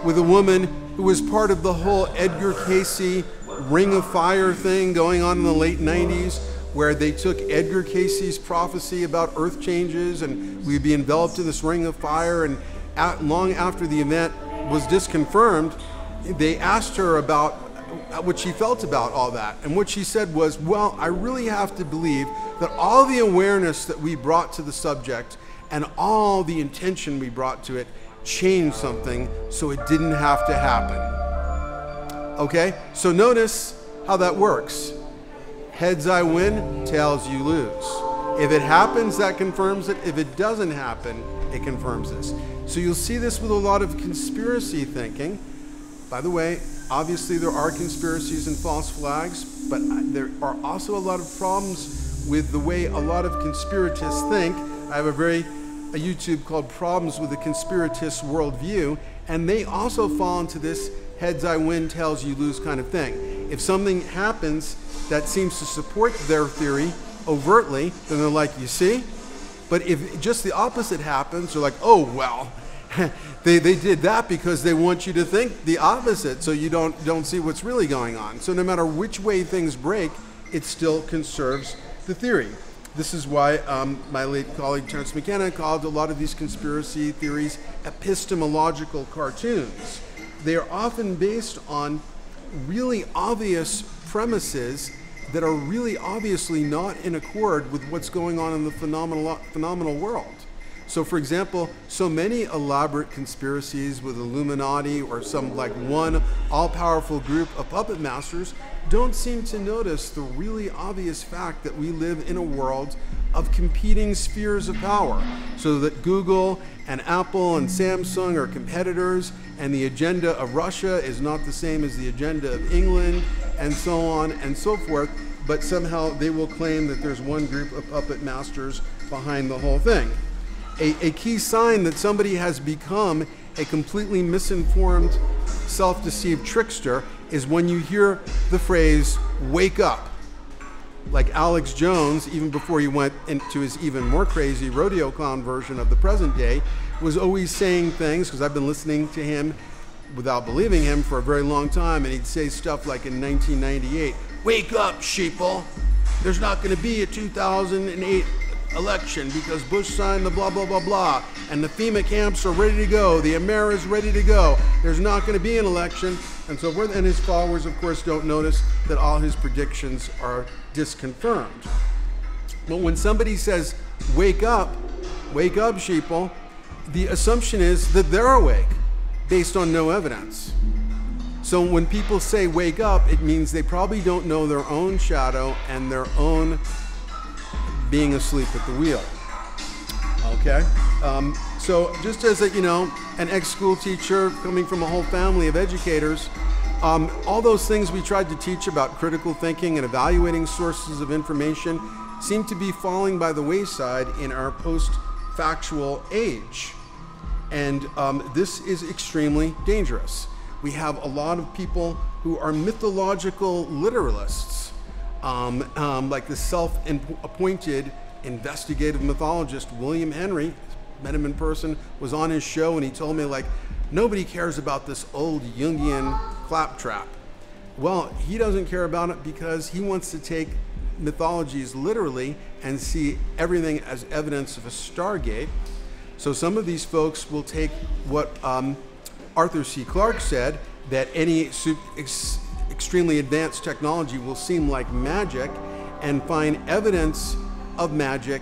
with a woman who was part of the whole Edgar Cayce Ring of Fire thing going on in the late 90s, where they took Edgar Cayce's prophecy about earth changes and we'd be enveloped in this ring of fire, and long after the event was disconfirmed, they asked her about what she felt about all that. And what she said was, well, I really have to believe that all the awareness that we brought to the subject and all the intention we brought to it changed something so it didn't have to happen. Okay, so notice how that works. Heads I win, tails you lose. If it happens, that confirms it. If it doesn't happen, it confirms this. So you'll see this with a lot of conspiracy thinking. By the way, obviously there are conspiracies and false flags, but there are also a lot of problems with the way a lot of conspiratists think. I have a YouTube called Problems with a Conspiratist Worldview, and they also fall into this heads I win, tails you lose kind of thing. If something happens that seems to support their theory overtly, then they're like, you see? But if just the opposite happens, they're like, oh, well, they did that because they want you to think the opposite, so you don't see what's really going on. So no matter which way things break, it still conserves the theory. This is why my late colleague Terence McKenna called a lot of these conspiracy theories epistemological cartoons. They are often based on really obvious premises that are really obviously not in accord with what's going on in the phenomenal world. So for example, so many elaborate conspiracies with Illuminati or some like one all-powerful group of puppet masters don't seem to notice the really obvious fact that we live in a world of competing spheres of power, so that Google and Apple and Samsung are competitors, and the agenda of Russia is not the same as the agenda of England, and so on and so forth, but somehow they will claim that there's one group of puppet masters behind the whole thing. A key sign that somebody has become a completely misinformed, self-deceived trickster is when you hear the phrase, wake up. Like Alex Jones, even before he went into his even more crazy rodeo clown version of the present day, was always saying things, because I've been listening to him without believing him for a very long time, and he'd say stuff like in 1998, wake up, sheeple. there's not going to be a 2008 election because Bush signed the blah, blah, blah, blah, and the FEMA camps are ready to go, the Amera is ready to go, there's not going to be an election, and so forth. And his followers, of course, don't notice that all his predictions are disconfirmed. But when somebody says, wake up, sheeple, the assumption is that they're awake based on no evidence. So when people say wake up, it means they probably don't know their own shadow and their own being asleep at the wheel. Okay? So just as a, an ex-school teacher coming from a whole family of educators, all those things we tried to teach about critical thinking and evaluating sources of information seem to be falling by the wayside in our post-factual age. And this is extremely dangerous. We have a lot of people who are mythological literalists, like the self-appointed investigative mythologist William Henry. Met him in person, was on his show, and he told me, like, nobody cares about this old Jungian claptrap. Well, he doesn't care about it because he wants to take mythologies literally and see everything as evidence of a stargate. So some of these folks will take what Arthur C. Clarke said, that any extremely advanced technology will seem like magic, and find evidence of magic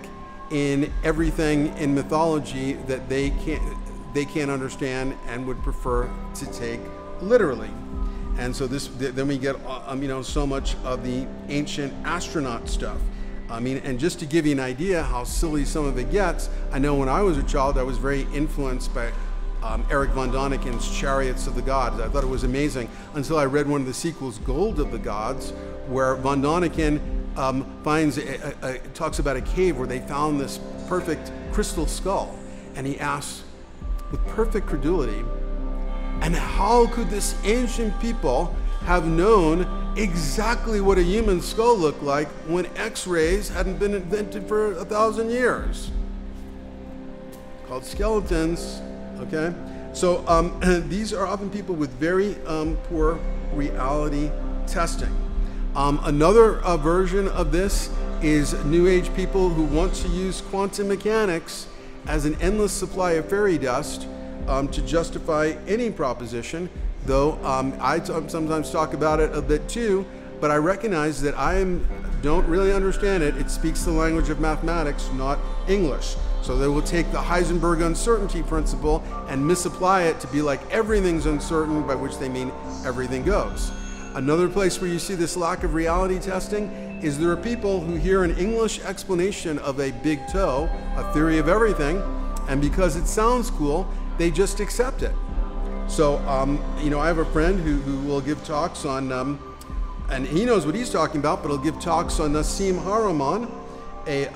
in everything in mythology that they can't understand and would prefer to take literally. And so then we get so much of the ancient astronaut stuff. I mean, and just to give you an idea how silly some of it gets, I know when I was a child I was very influenced by Eric von Daniken's Chariots of the Gods. I thought it was amazing until I read one of the sequels, Gold of the Gods, where von Daniken talks about a cave where they found this perfect crystal skull, and he asks with perfect credulity, and how could this ancient people have known exactly what a human skull looked like when X-rays hadn't been invented for 1,000 years? Called skeletons, okay? So these are often people with very poor reality testing. Another version of this is New Age people who want to use quantum mechanics as an endless supply of fairy dust to justify any proposition, though I sometimes talk about it a bit too, but I recognize that don't really understand it. It speaks the language of mathematics, not English. So they will take the Heisenberg uncertainty principle and misapply it to be like everything's uncertain, by which they mean everything goes. Another place where you see this lack of reality testing is there are people who hear an English explanation of a big toe, a theory of everything, and because it sounds cool, they just accept it. So, I have a friend who will give talks on, and he knows what he's talking about, but he'll give talks on Nassim Haramein, a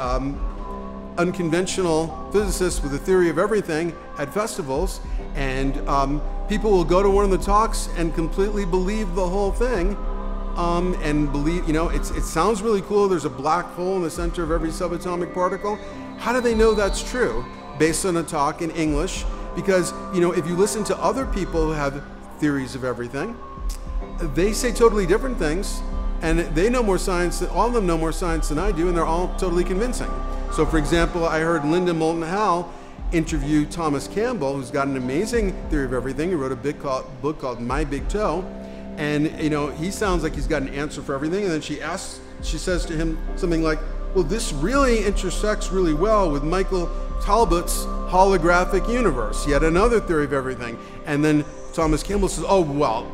unconventional physicist with a theory of everything at festivals, and people will go to one of the talks and completely believe the whole thing, and believe, it sounds really cool. There's a black hole in the center of every subatomic particle. How do they know that's true based on a talk in English? Because, if you listen to other people who have theories of everything, they say totally different things, and they know more science, all of them know more science than I do, and they're all totally convincing. So, for example, I heard Linda Moulton Howe interview Thomas Campbell, who's got an amazing theory of everything. He wrote a book called My Big Toe, and he sounds like he's got an answer for everything. And then she says to him something like, "Well, this really intersects really well with Michael Talbot's holographic universe, yet another theory of everything." And then Thomas Campbell says, "Oh, well,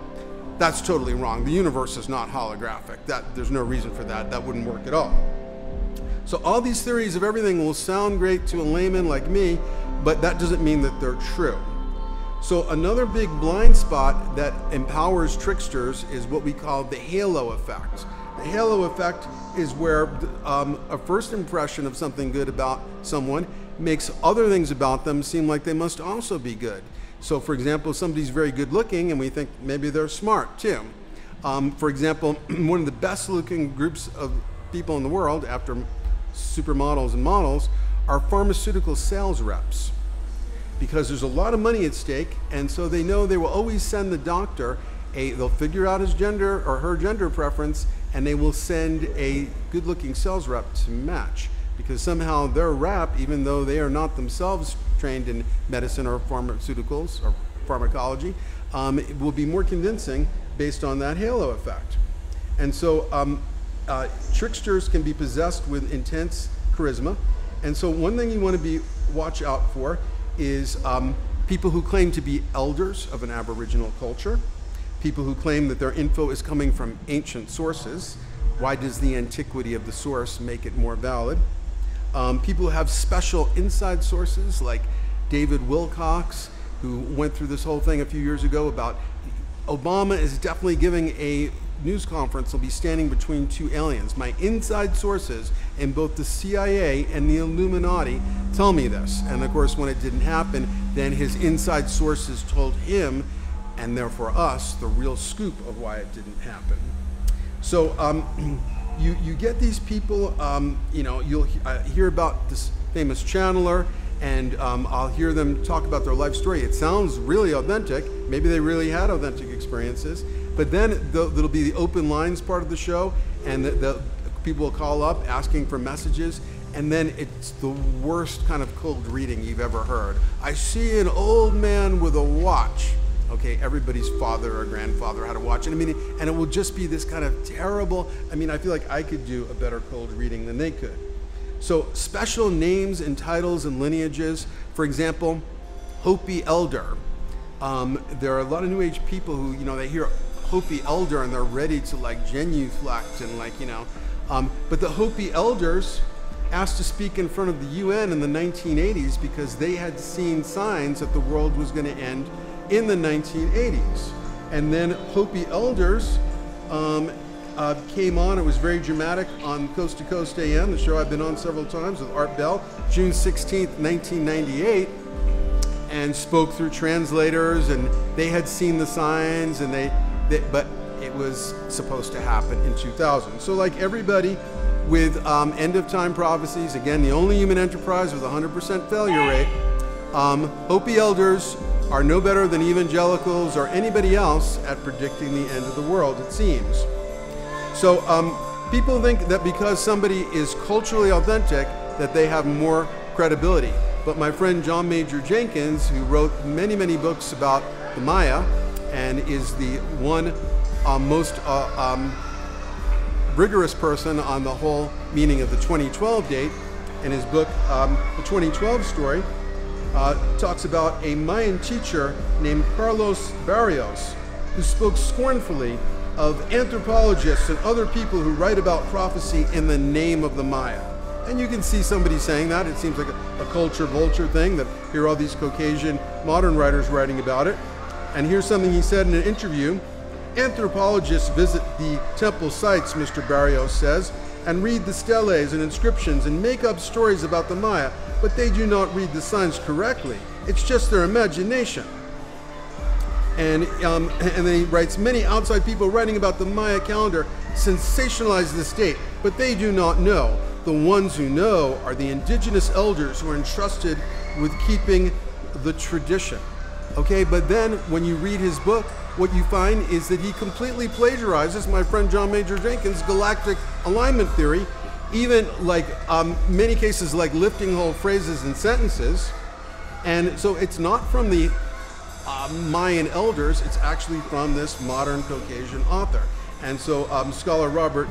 that's totally wrong. The universe is not holographic. There's no reason for that. That wouldn't work at all." So all these theories of everything will sound great to a layman like me, but that doesn't mean that they're true. So another big blind spot that empowers tricksters is what we call the halo effect. The halo effect is where a first impression of something good about someone makes other things about them seem like they must also be good. So for example, somebody's very good looking and we think maybe they're smart too. For example, one of the best looking groups of people in the world, after supermodels and models, are pharmaceutical sales reps, because there's a lot of money at stake, and so they know they will always send the doctor they'll figure out his gender or her gender preference and they will send a good-looking sales rep to match, because somehow their rep, even though they are not themselves trained in medicine or pharmaceuticals or pharmacology, it will be more convincing based on that halo effect. And so tricksters can be possessed with intense charisma. And so one thing you want to watch out for is people who claim to be elders of an Aboriginal culture, people who claim that their info is coming from ancient sources. Why does the antiquity of the source make it more valid? People who have special inside sources, like David Wilcox, who went through this whole thing a few years ago about Obama is definitely giving a news conference, will be standing between two aliens. My inside sources in both the CIA and the Illuminati tell me this. And of course, when it didn't happen, then his inside sources told him, and therefore us, the real scoop of why it didn't happen. So you get these people, you'll hear about this famous channeler, and I'll hear them talk about their life story. It sounds really authentic. Maybe they really had authentic experiences. But then there'll be the open lines part of the show, and the people will call up asking for messages, and then it's the worst kind of cold reading you've ever heard. I see an old man with a watch. Okay, everybody's father or grandfather had a watch, and and it will just be this kind of terrible. I feel like I could do a better cold reading than they could. So special names and titles and lineages. For example, Hopi Elder. There are a lot of New Age people who, they hear Hopi Elder and they're ready to genuflect and but the Hopi Elders asked to speak in front of the UN in the 1980s because they had seen signs that the world was going to end in the 1980s. And then Hopi Elders came on. It was very dramatic on Coast to Coast AM, the show I've been on several times with Art Bell, June 16th, 1998, and spoke through translators, and they had seen the signs, and but it was supposed to happen in 2000. So like everybody with end of time prophecies, again, the only human enterprise with 100% failure rate, Hopi Elders are no better than evangelicals or anybody else at predicting the end of the world, it seems. So people think that because somebody is culturally authentic, that they have more credibility. But my friend John Major Jenkins, who wrote many, many books about the Maya, and is the one most rigorous person on the whole meaning of the 2012 date, in his book, The 2012 Story, talks about a Mayan teacher named Carlos Barrios, who spoke scornfully of anthropologists and other people who write about prophecy in the name of the Maya. And you can see somebody saying that. It seems like a culture vulture thing, that here are all these Caucasian modern writers writing about it. And here's something he said in an interview. Anthropologists visit the temple sites, Mr. Barrios says, and read the steles and inscriptions and make up stories about the Maya, but they do not read the signs correctly. It's just their imagination. And then he writes, many outside people writing about the Maya calendar sensationalize this date, but they do not know. The ones who know are the indigenous elders who are entrusted with keeping the tradition. Okay, but then when you read his book, what you find is that he completely plagiarizes my friend John Major Jenkins' galactic alignment theory, even like many cases like lifting whole phrases and sentences. And so it's not from the Mayan elders, it's actually from this modern Caucasian author. And so scholar Robert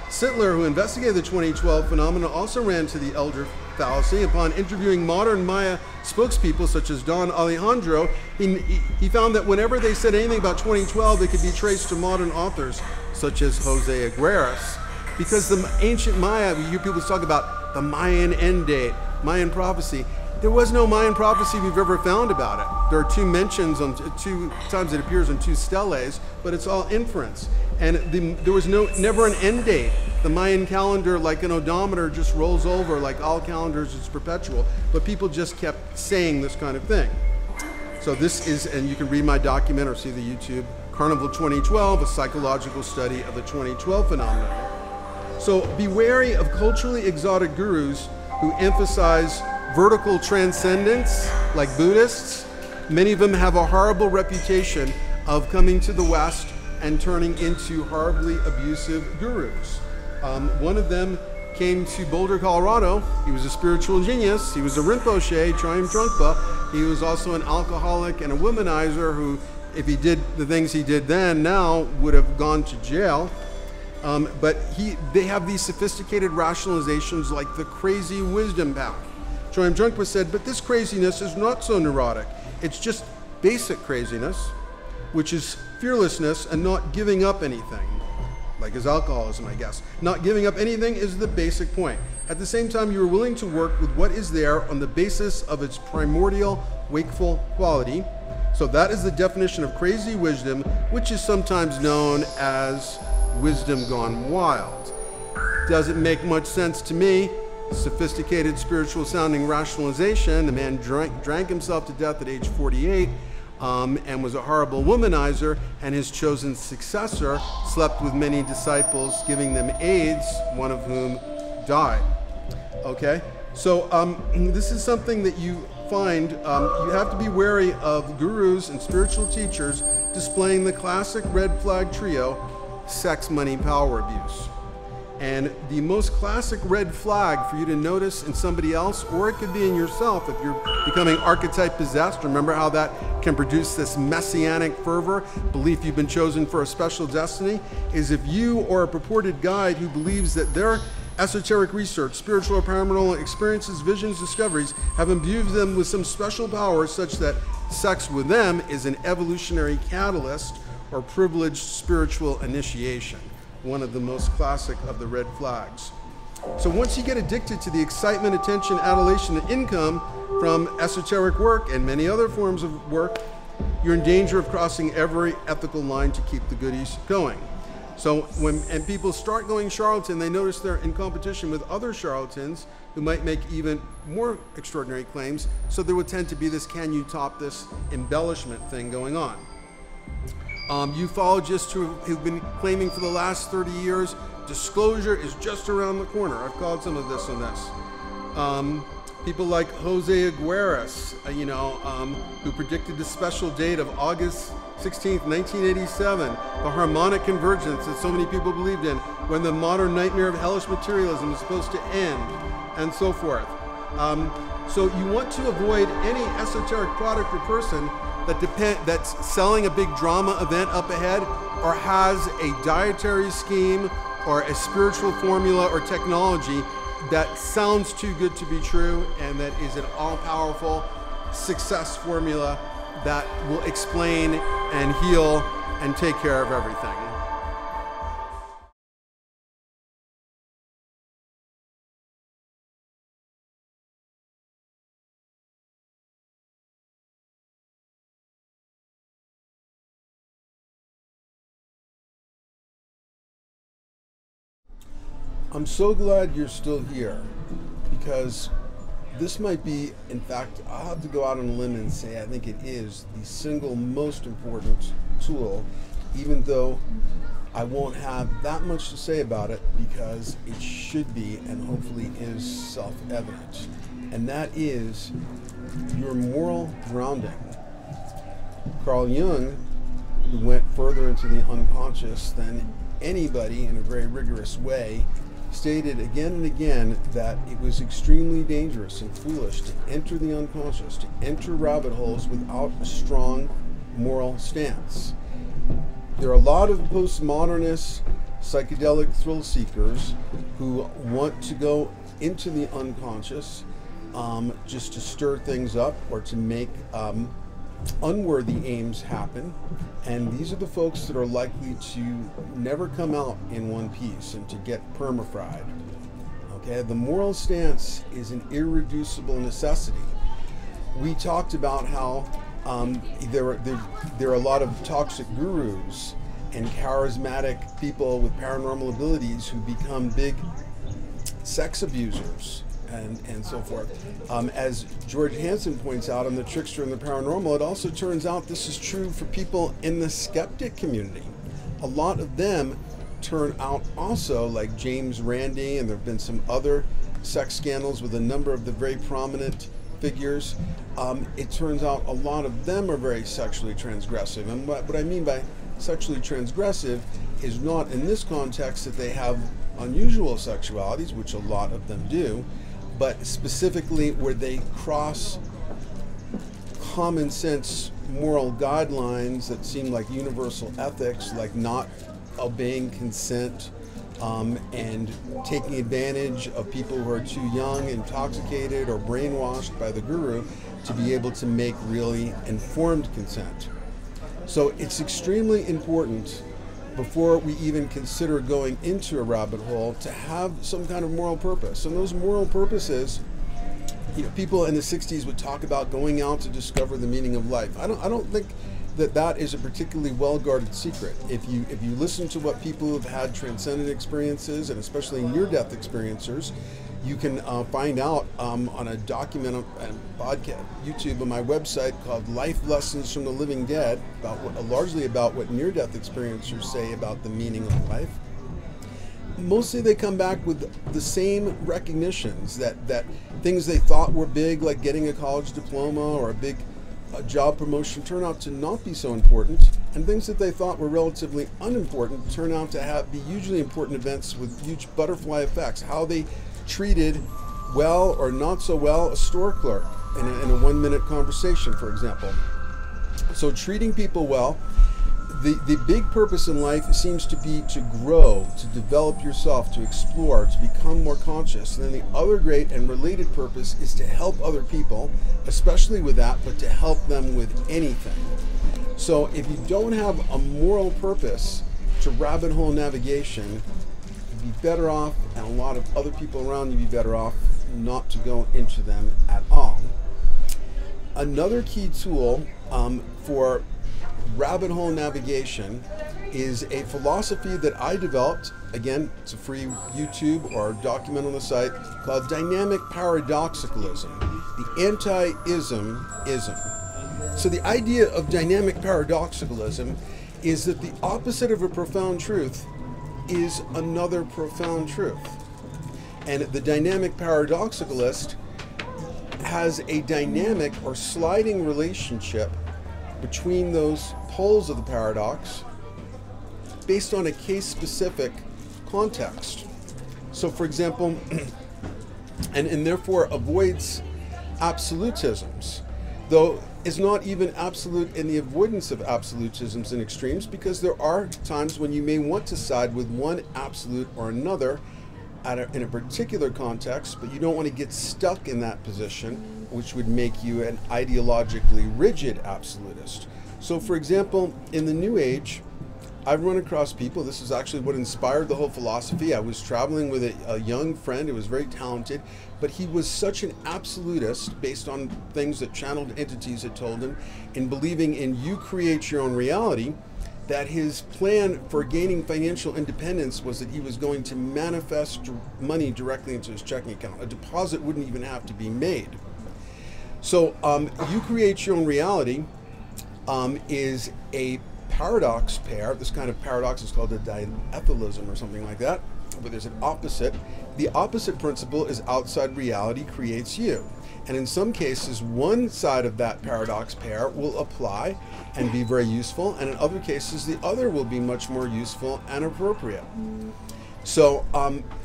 Sittler, who investigated the 2012 phenomena, also ran to the elder fallacy. Upon interviewing modern Maya spokespeople such as Don Alejandro, he found that whenever they said anything about 2012, it could be traced to modern authors such as Jose Aguirres. Because the ancient Maya, we hear people talk about the Mayan end date, Mayan prophecy. There was no Mayan prophecy we've ever found about it. There are two mentions on two times it appears on two steles, but it's all inference. And there was never an end date. The Mayan calendar, like an odometer, just rolls over. Like all calendars, it's perpetual. But people just kept saying this kind of thing. So this is, and you can read my document or see the YouTube, Carnival 2012, a psychological study of the 2012 phenomenon. So be wary of culturally exotic gurus who emphasize vertical transcendence, like Buddhists. Many of them have a horrible reputation of coming to the West and turning into horribly abusive gurus. One of them came to Boulder, Colorado. He was a spiritual genius. He was a Rinpoche, Chogyam Trungpa. He was also an alcoholic and a womanizer who, if he did the things he did then, now would have gone to jail. But they have these sophisticated rationalizations like the crazy wisdom path. Chogyam Trungpa said, but this craziness is not so neurotic. It's just basic craziness, which is fearlessness and not giving up anything, like his alcoholism, I guess. Not giving up anything is the basic point. At the same time, you are willing to work with what is there on the basis of its primordial wakeful quality. So that is the definition of crazy wisdom, which is sometimes known as wisdom gone wild. Doesn't make much sense to me. Sophisticated spiritual sounding rationalization. The man drank himself to death at age 48 and was a horrible womanizer, and his chosen successor slept with many disciples, giving them AIDS, one of whom died. Okay, so this is something that you find, you have to be wary of gurus and spiritual teachers displaying the classic red flag trio: sex, money, power abuse. And the most classic red flag for you to notice in somebody else, or it could be in yourself if you're becoming archetype possessed. Remember how that can produce this messianic fervor, belief you've been chosen for a special destiny, is if you or a purported guide who believes that their esoteric research, spiritual or paranormal experiences, visions, discoveries have imbued them with some special power such that sex with them is an evolutionary catalyst or privileged spiritual initiation. One of the most classic of the red flags. So once you get addicted to the excitement, attention, adulation, and income from esoteric work and many other forms of work, you're in danger of crossing every ethical line to keep the goodies going. So when people start going charlatan, they notice they're in competition with other charlatans who might make even more extraordinary claims. So there would tend to be this "can you top this" embellishment thing going on. Ufologists who've been claiming for the last 30 years, disclosure is just around the corner. I've called some of this on this. People like Jose Aguirres, who predicted the special date of August 16th, 1987, the harmonic convergence that so many people believed in, when the modern nightmare of hellish materialism is supposed to end, and so forth. So you want to avoid any esoteric product or person that's selling a big drama event up ahead, or has a dietary scheme or a spiritual formula or technology that sounds too good to be true and that is an all-powerful success formula that will explain and heal and take care of everything. I'm so glad you're still here, because this might be, in fact, I'll have to go out on a limb and say I think it is the single most important tool, even though I won't have that much to say about it, because it should be and hopefully is self-evident. And that is your moral grounding. Carl Jung, who went further into the unconscious than anybody in a very rigorous way, stated again and again that it was extremely dangerous and foolish to enter the unconscious, to enter rabbit holes without a strong moral stance. There are a lot of postmodernist psychedelic thrill seekers who want to go into the unconscious just to stir things up or to make unworthy aims happen, and these are the folks that are likely to never come out in one piece and to get perma-fried. Okay, the moral stance is an irreducible necessity. We talked about how there are a lot of toxic gurus and charismatic people with paranormal abilities who become big sex abusers and so forth. As George Hansen points out in The Trickster and the Paranormal, it also turns out this is true for people in the skeptic community. A lot of them turn out also, like James Randi, and there have been some other sex scandals with a number of the very prominent figures. It turns out a lot of them are very sexually transgressive. And what I mean by sexually transgressive is not in this context that they have unusual sexualities, which a lot of them do, but specifically where they cross common sense moral guidelines that seem like universal ethics, like not obeying consent, and taking advantage of people who are too young, intoxicated, or brainwashed by the guru to be able to make really informed consent. So it's extremely important, before we even consider going into a rabbit hole, to have some kind of moral purpose. And those moral purposes, people in the 60s would talk about going out to discover the meaning of life. I don't think that is a particularly well-guarded secret. If you listen to what people who have had transcendent experiences, and especially near-death experiencers, you can find out on a document and podcast, YouTube, on my website called Life Lessons from the Living Dead, largely about what near-death experiencers say about the meaning of life. Mostly they come back with the same recognitions that things they thought were big, like getting a college diploma or a big job promotion, turn out to not be so important, and things that they thought were relatively unimportant turn out to be hugely important events with huge butterfly effects. How they treated well or not so well a store clerk in a 1-minute conversation, for example. So treating people well. The big purpose in life seems to be to grow, to develop yourself, to explore, to become more conscious. And then the other great and related purpose is to help other people, especially with that, but to help them with anything. So if you don't have a moral purpose to rabbit hole navigation, you'd be better off, and a lot of other people around you be better off, not to go into them at all. Another key tool for rabbit hole navigation is a philosophy that I developed. Again, it's a free YouTube or document on the site, called dynamic paradoxicalism, the anti-ism-ism. So the idea of dynamic paradoxicalism is that the opposite of a profound truth is another profound truth. And the dynamic paradoxicalist has a dynamic or sliding relationship between those poles of the paradox based on a case-specific context. So for example, and therefore avoids absolutisms, though is not even absolute in the avoidance of absolutisms and extremes, because there are times when you may want to side with one absolute or another in a particular context, but you don't want to get stuck in that position, which would make you an ideologically rigid absolutist. So for example, in the New Age, I've run across people, this is actually what inspired the whole philosophy. I was traveling with a young friend who was very talented, but he was such an absolutist based on things that channeled entities had told him, in believing in you create your own reality, that his plan for gaining financial independence was that he was going to manifest money directly into his checking account. A deposit wouldn't even have to be made. So you create your own reality is a paradox pair. This kind of paradox is called a diathelism or something like that, but there's an opposite. The opposite principle is outside reality creates you. And in some cases, one side of that paradox pair will apply and be very useful, and in other cases, the other will be much more useful and appropriate. So,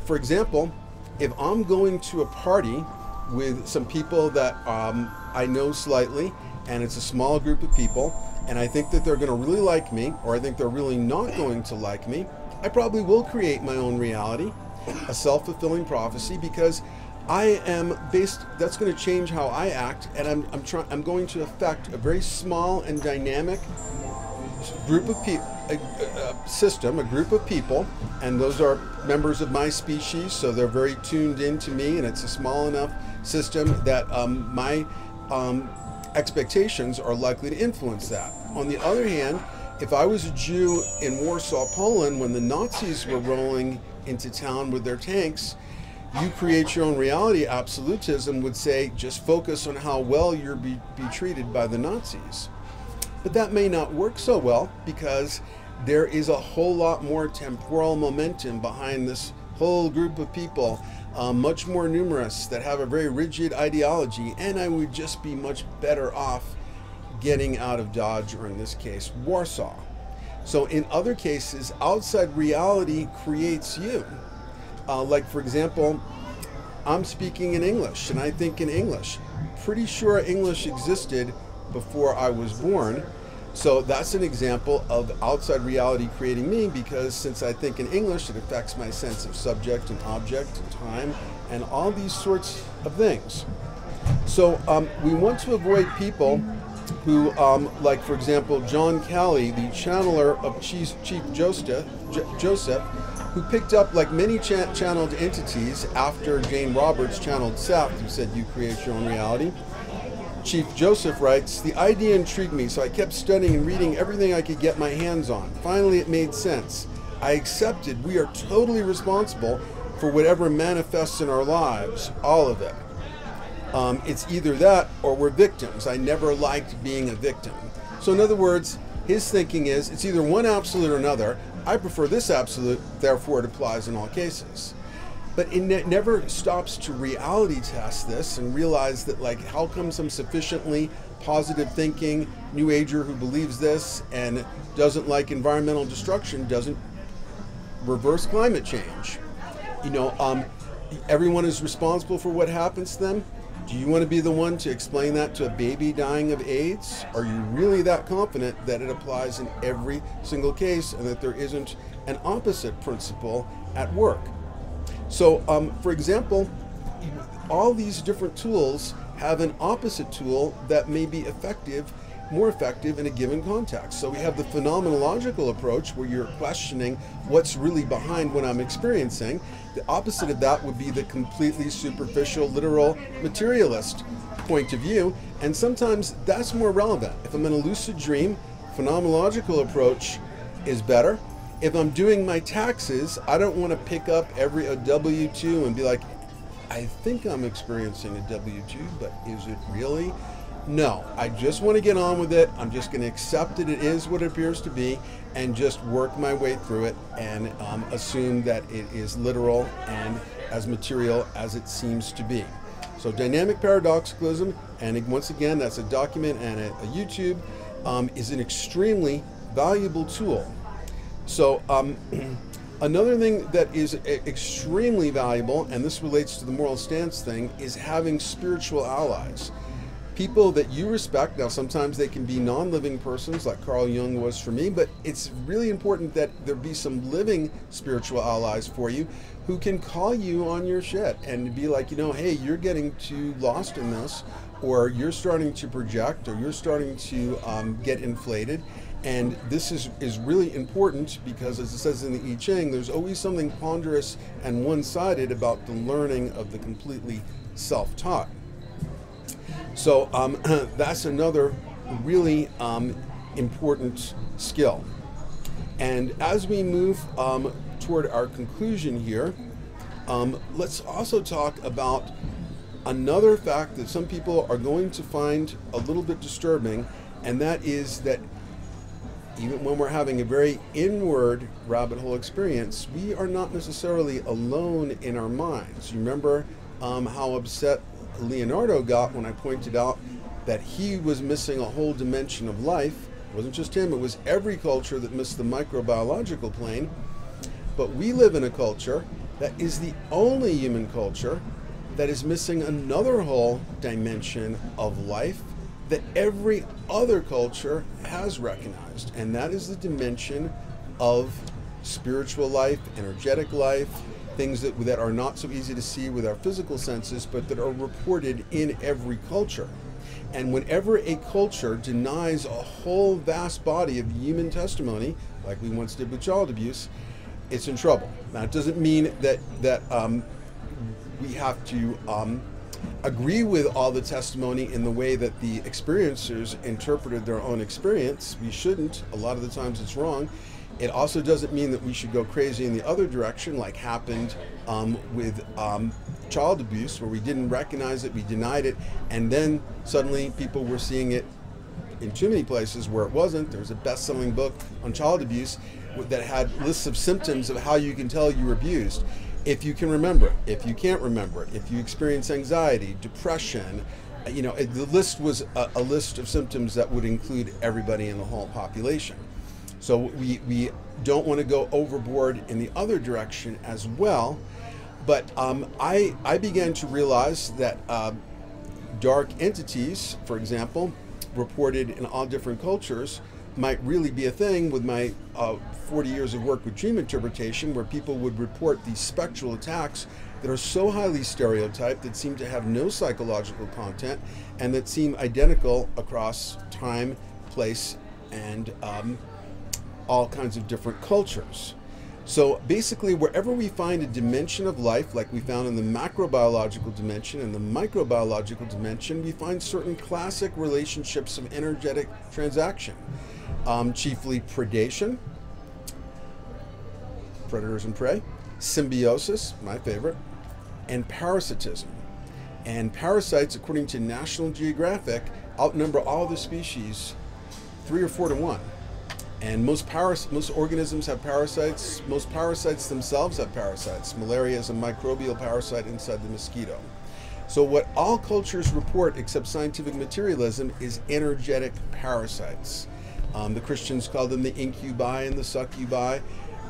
for example, if I'm going to a party with some people that I know slightly, and it's a small group of people, and I think that they're going to really like me, or I think they're really not going to like me, I probably will create my own reality, a self-fulfilling prophecy, because I am that's going to change how I act, and I'm going to affect a very small and dynamic group of people, a group of people, and those are members of my species, so they're very tuned into me, and it's a small enough system that my expectations are likely to influence that. On the other hand, if I was a Jew in Warsaw, Poland, when the Nazis were rolling into town with their tanks, you create your own reality absolutism would say, just focus on how well you're be treated by the Nazis. But that may not work so well, because there is a whole lot more temporal momentum behind this whole group of people, much more numerous, that have a very rigid ideology, and I would just be much better off getting out of Dodge, or in this case, Warsaw. So in other cases, outside reality creates you. Like for example, I'm speaking in English and I think in English. Pretty sure English existed before I was born. So that's an example of outside reality creating me, because since I think in English, it affects my sense of subject and object and time and all these sorts of things. So we want to avoid people who, like for example, John Calley, the channeler of Chief Joseph, who picked up like many channeled entities after Jane Roberts channeled Zap, who said you create your own reality. Chief Joseph writes, "The idea intrigued me, so I kept studying and reading everything I could get my hands on. Finally, it made sense. I accepted we are totally responsible for whatever manifests in our lives, all of it. It's either that or we're victims. I never liked being a victim." So in other words, his thinking is it's either one absolute or another. I prefer this absolute, therefore it applies in all cases. But it never stops to reality test this and realize that, like, how come some sufficiently positive thinking New Ager who believes this and doesn't like environmental destruction doesn't reverse climate change? You know, everyone is responsible for what happens to them. Do you want to be the one to explain that to a baby dying of AIDS? Are you really that confident that it applies in every single case and that there isn't an opposite principle at work? So, for example, all these different tools have an opposite tool that may be more effective in a given context. So we have the phenomenological approach where you're questioning what's really behind what I'm experiencing. The opposite of that would be the completely superficial, literal, materialist point of view. And sometimes that's more relevant. If I'm in a lucid dream, phenomenological approach is better. If I'm doing my taxes, I don't want to pick up a W-2 and be like, I think I'm experiencing a W-2, but is it really? No, I just want to get on with it. I'm just going to accept that it is what it appears to be and just work my way through it and assume that it is literal and as material as it seems to be. So dynamic paradoxicalism, and once again, that's a document and a YouTube, is an extremely valuable tool. So another thing that is extremely valuable, and this relates to the moral stance thing, is having spiritual allies. People that you respect. Now sometimes they can be non-living persons like Carl Jung was for me, but it's really important that there be some living spiritual allies for you who can call you on your shit and be like, you know, hey, you're getting too lost in this, or you're starting to project, or you're starting to get inflated. And this is really important because, as it says in the I Ching, there's always something ponderous and one-sided about the learning of the completely self-taught. So that's another really important skill. And as we move toward our conclusion here, let's also talk about another fact that some people are going to find a little bit disturbing, and that is that even when we're having a very inward rabbit hole experience, we are not necessarily alone in our minds. You remember how upset Leonardo got when I pointed out that he was missing a whole dimension of life. It wasn't just him, it was every culture that missed the microbiological plane. But we live in a culture that is the only human culture that is missing another whole dimension of life that every other culture has recognized, and that is the dimension of spiritual life, energetic life, things that are not so easy to see with our physical senses, but that are reported in every culture. And whenever a culture denies a whole vast body of human testimony, like we once did with child abuse, it's in trouble. Now, it doesn't mean that we have to agree with all the testimony in the way that the experiencers interpreted their own experience. We shouldn't. A lot of the times it's wrong. It also doesn't mean that we should go crazy in the other direction, like happened with child abuse, where we didn't recognize it, we denied it, and then suddenly people were seeing it in too many places where it wasn't. There was a best-selling book on child abuse that had lists of symptoms of how you can tell you were abused. If you can remember it, if you can't remember it, if you experience anxiety, depression, you know, the list was a list of symptoms that would include everybody in the whole population. So we don't want to go overboard in the other direction as well. But I began to realize that dark entities, for example, reported in all different cultures, might really be a thing with my 40 years of work with dream interpretation, where people would report these spectral attacks that are so highly stereotyped, that seem to have no psychological content, and that seem identical across time, place, and all kinds of different cultures. So basically, wherever we find a dimension of life, like we found in the macrobiological dimension and the microbiological dimension, we find certain classic relationships of energetic transaction, chiefly predation, predators and prey, symbiosis, my favorite, and parasitism. And parasites, according to National Geographic, outnumber all the species 3 or 4 to 1. And most organisms have parasites. Most parasites themselves have parasites. Malaria is a microbial parasite inside the mosquito. So what all cultures report, except scientific materialism, is energetic parasites. The Christians call them the incubi and the succubi.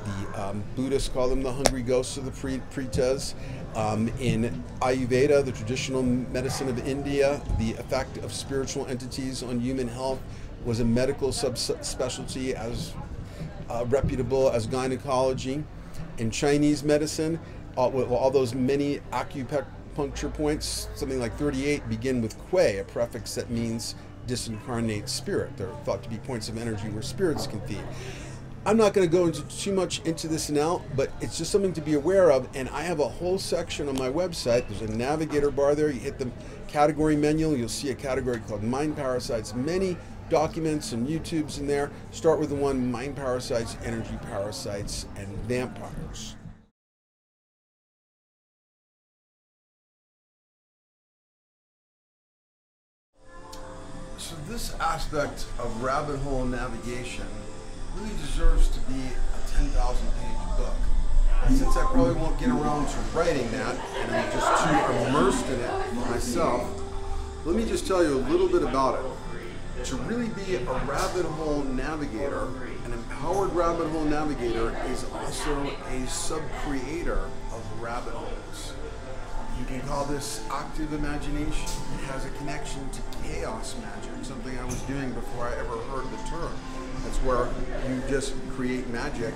The Buddhists call them the hungry ghosts of the pretas. In Ayurveda, the traditional medicine of India, the effect of spiritual entities on human health was a medical subspecialty as reputable as gynecology. In Chinese medicine, all those many acupuncture points, something like 38, begin with Kui, a prefix that means disincarnate spirit. They're thought to be points of energy where spirits can feed. I'm not going to go into too much into this now, but it's just something to be aware of, and I have a whole section on my website. There's a navigator bar there. You hit the category menu, you'll see a category called Mind Parasites. Many documents and YouTubes in there. Start with the one, Mind Parasites, Energy Parasites, and Vampires. So this aspect of rabbit hole navigation really deserves to be a 10,000-page book. And since I probably won't get around to writing that, and I'm just too immersed in it myself, let me just tell you a little bit about it. To really be a rabbit hole navigator, an empowered rabbit hole navigator is also a sub-creator of rabbit holes. You can call this active imagination. It has a connection to chaos magic, something I was doing before I ever heard the term. That's where you just create magic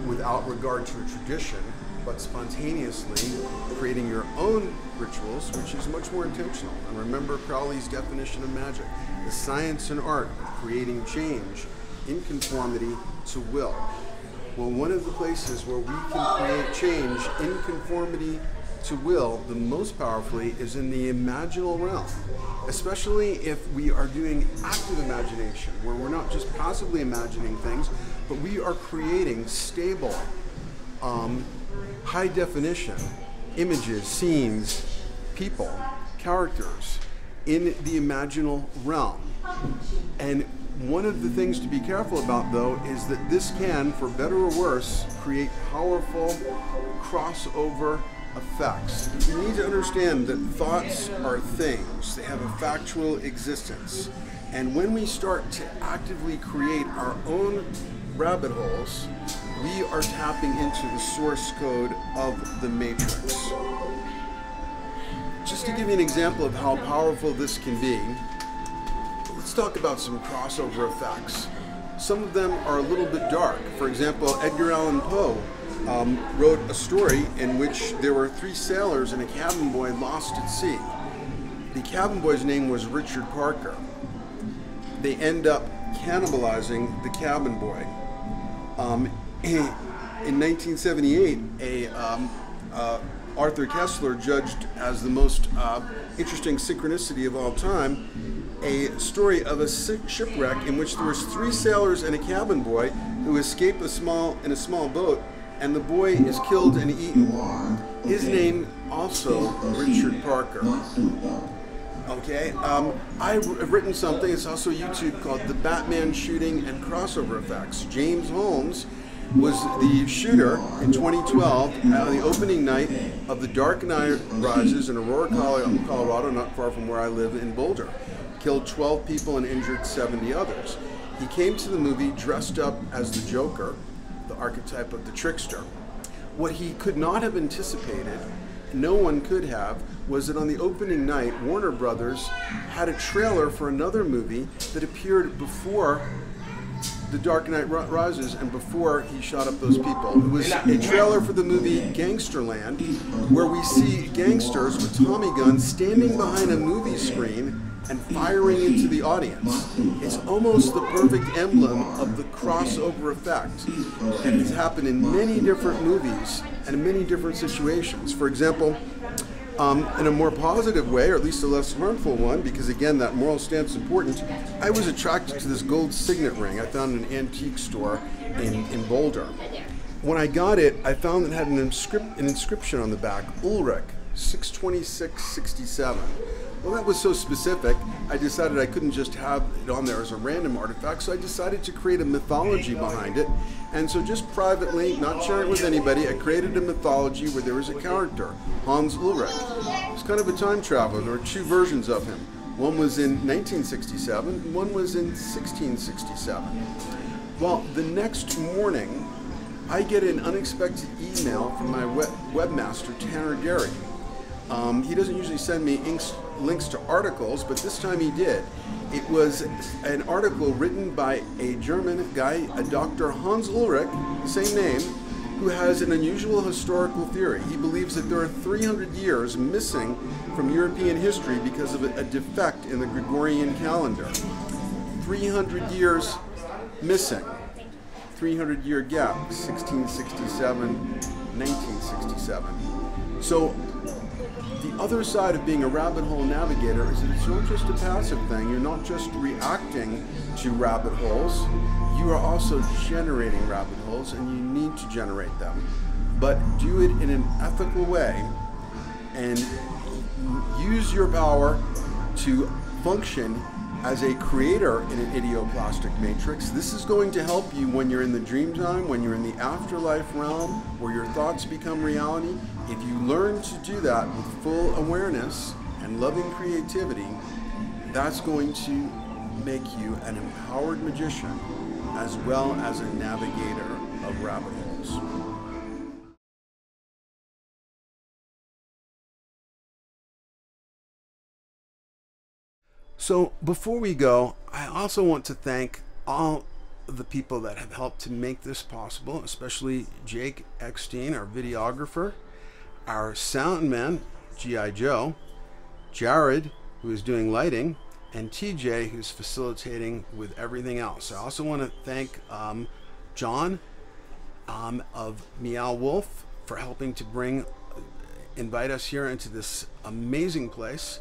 without regard to a tradition, but spontaneously creating your own rituals, which is much more intentional. And remember Crowley's definition of magic, the science and art of creating change in conformity to will. Well, one of the places where we can create change in conformity to will the most powerfully is in the imaginal realm, especially if we are doing active imagination, where we're not just passively imagining things, but we are creating stable, high definition images, scenes, people, characters in the imaginal realm. And one of the things to be careful about, though, is that this can, for better or worse, create powerful crossover effects. You need to understand that thoughts are things. They have a factual existence. And when we start to actively create our own rabbit holes, we are tapping into the source code of the matrix. Just to give you an example of how powerful this can be, let's talk about some crossover effects. Some of them are a little bit dark. For example, Edgar Allan Poe wrote a story in which there were 3 sailors and a cabin boy lost at sea. The cabin boy's name was Richard Parker. They end up cannibalizing the cabin boy. In 1978, Arthur Kessler judged as the most interesting synchronicity of all time a story of a shipwreck in which there was 3 sailors and a cabin boy who escaped in a small boat, and the boy is killed and eaten. His name also Richard Parker. Okay, I've written something, it's also YouTube, called The Batman Shooting and Crossover Effects. James Holmes was the shooter in 2012 on the opening night of The Dark Knight Rises in Aurora, Colorado, not far from where I live in Boulder. Killed 12 people and injured 70 others. He came to the movie dressed up as the Joker, the archetype of the Trickster. What he could not have anticipated, no one could have, was that on the opening night, Warner Brothers had a trailer for another movie that appeared before The Dark Knight Rises and before he shot up those people. It was a trailer for the movie Gangsterland, where we see gangsters with Tommy guns standing behind a movie screen and firing into the audience. It's almost the perfect emblem of the crossover effect. And it's happened in many different movies and in many different situations. For example, in a more positive way, or at least a less harmful one, because again, that moral stance is important, I was attracted to this gold signet ring I found in an antique store in Boulder. When I got it, I found it had an inscription on the back, Ulrich, 62667. Well, that was so specific, I decided I couldn't just have it on there as a random artifact, so I decided to create a mythology behind it. And so just privately, not sharing it with anybody, I created a mythology where there was a character, Hans Ulrich. He's kind of a time traveler. There were two versions of him. One was in 1967, and one was in 1667. Well, the next morning, I get an unexpected email from my webmaster, Tanner Gary. He doesn't usually send me links to articles, but this time he did. It was an article written by a German guy, a Dr. Hans Ulrich, the same name, who has an unusual historical theory. He believes that there are 300 years missing from European history because of a defect in the Gregorian calendar. 300 years missing. 300-year gap, 1667, 1967. So the other side of being a rabbit hole navigator is that it's not just a passive thing. You're not just reacting to rabbit holes. You are also generating rabbit holes, and you need to generate them. But do it in an ethical way and use your power to function as a creator in an idioplastic matrix. This is going to help you when you're in the dream time, when you're in the afterlife realm, where your thoughts become reality. If you learn to do that with full awareness and loving creativity, that's going to make you an empowered magician as well as a navigator of rabbit holes. So before we go, I also want to thank all of the people that have helped to make this possible, especially Jake Eckstein, our videographer, our sound man, G.I. Joe, Jared, who is doing lighting, and TJ, who's facilitating with everything else. I also want to thank John of Meow Wolf for helping to invite us here into this amazing place.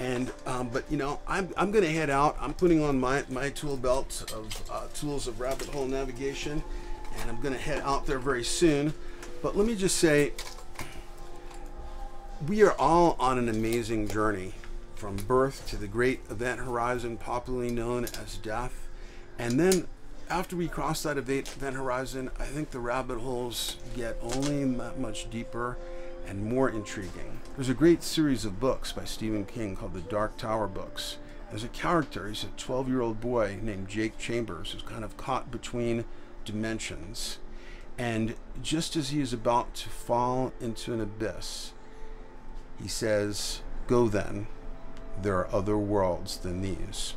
And but you know, I'm going to head out. I'm putting on my tool belt of tools of rabbit hole navigation, and I'm going to head out there very soon. But let me just say, we are all on an amazing journey from birth to the great event horizon, popularly known as death. And then after we cross that event horizon, I think the rabbit holes get only that much deeper and more intriguing. There's a great series of books by Stephen King called the Dark Tower books. There's a character, he's a 12-year-old boy named Jake Chambers, who's kind of caught between dimensions. And just as he is about to fall into an abyss, he says, "Go then, there are other worlds than these."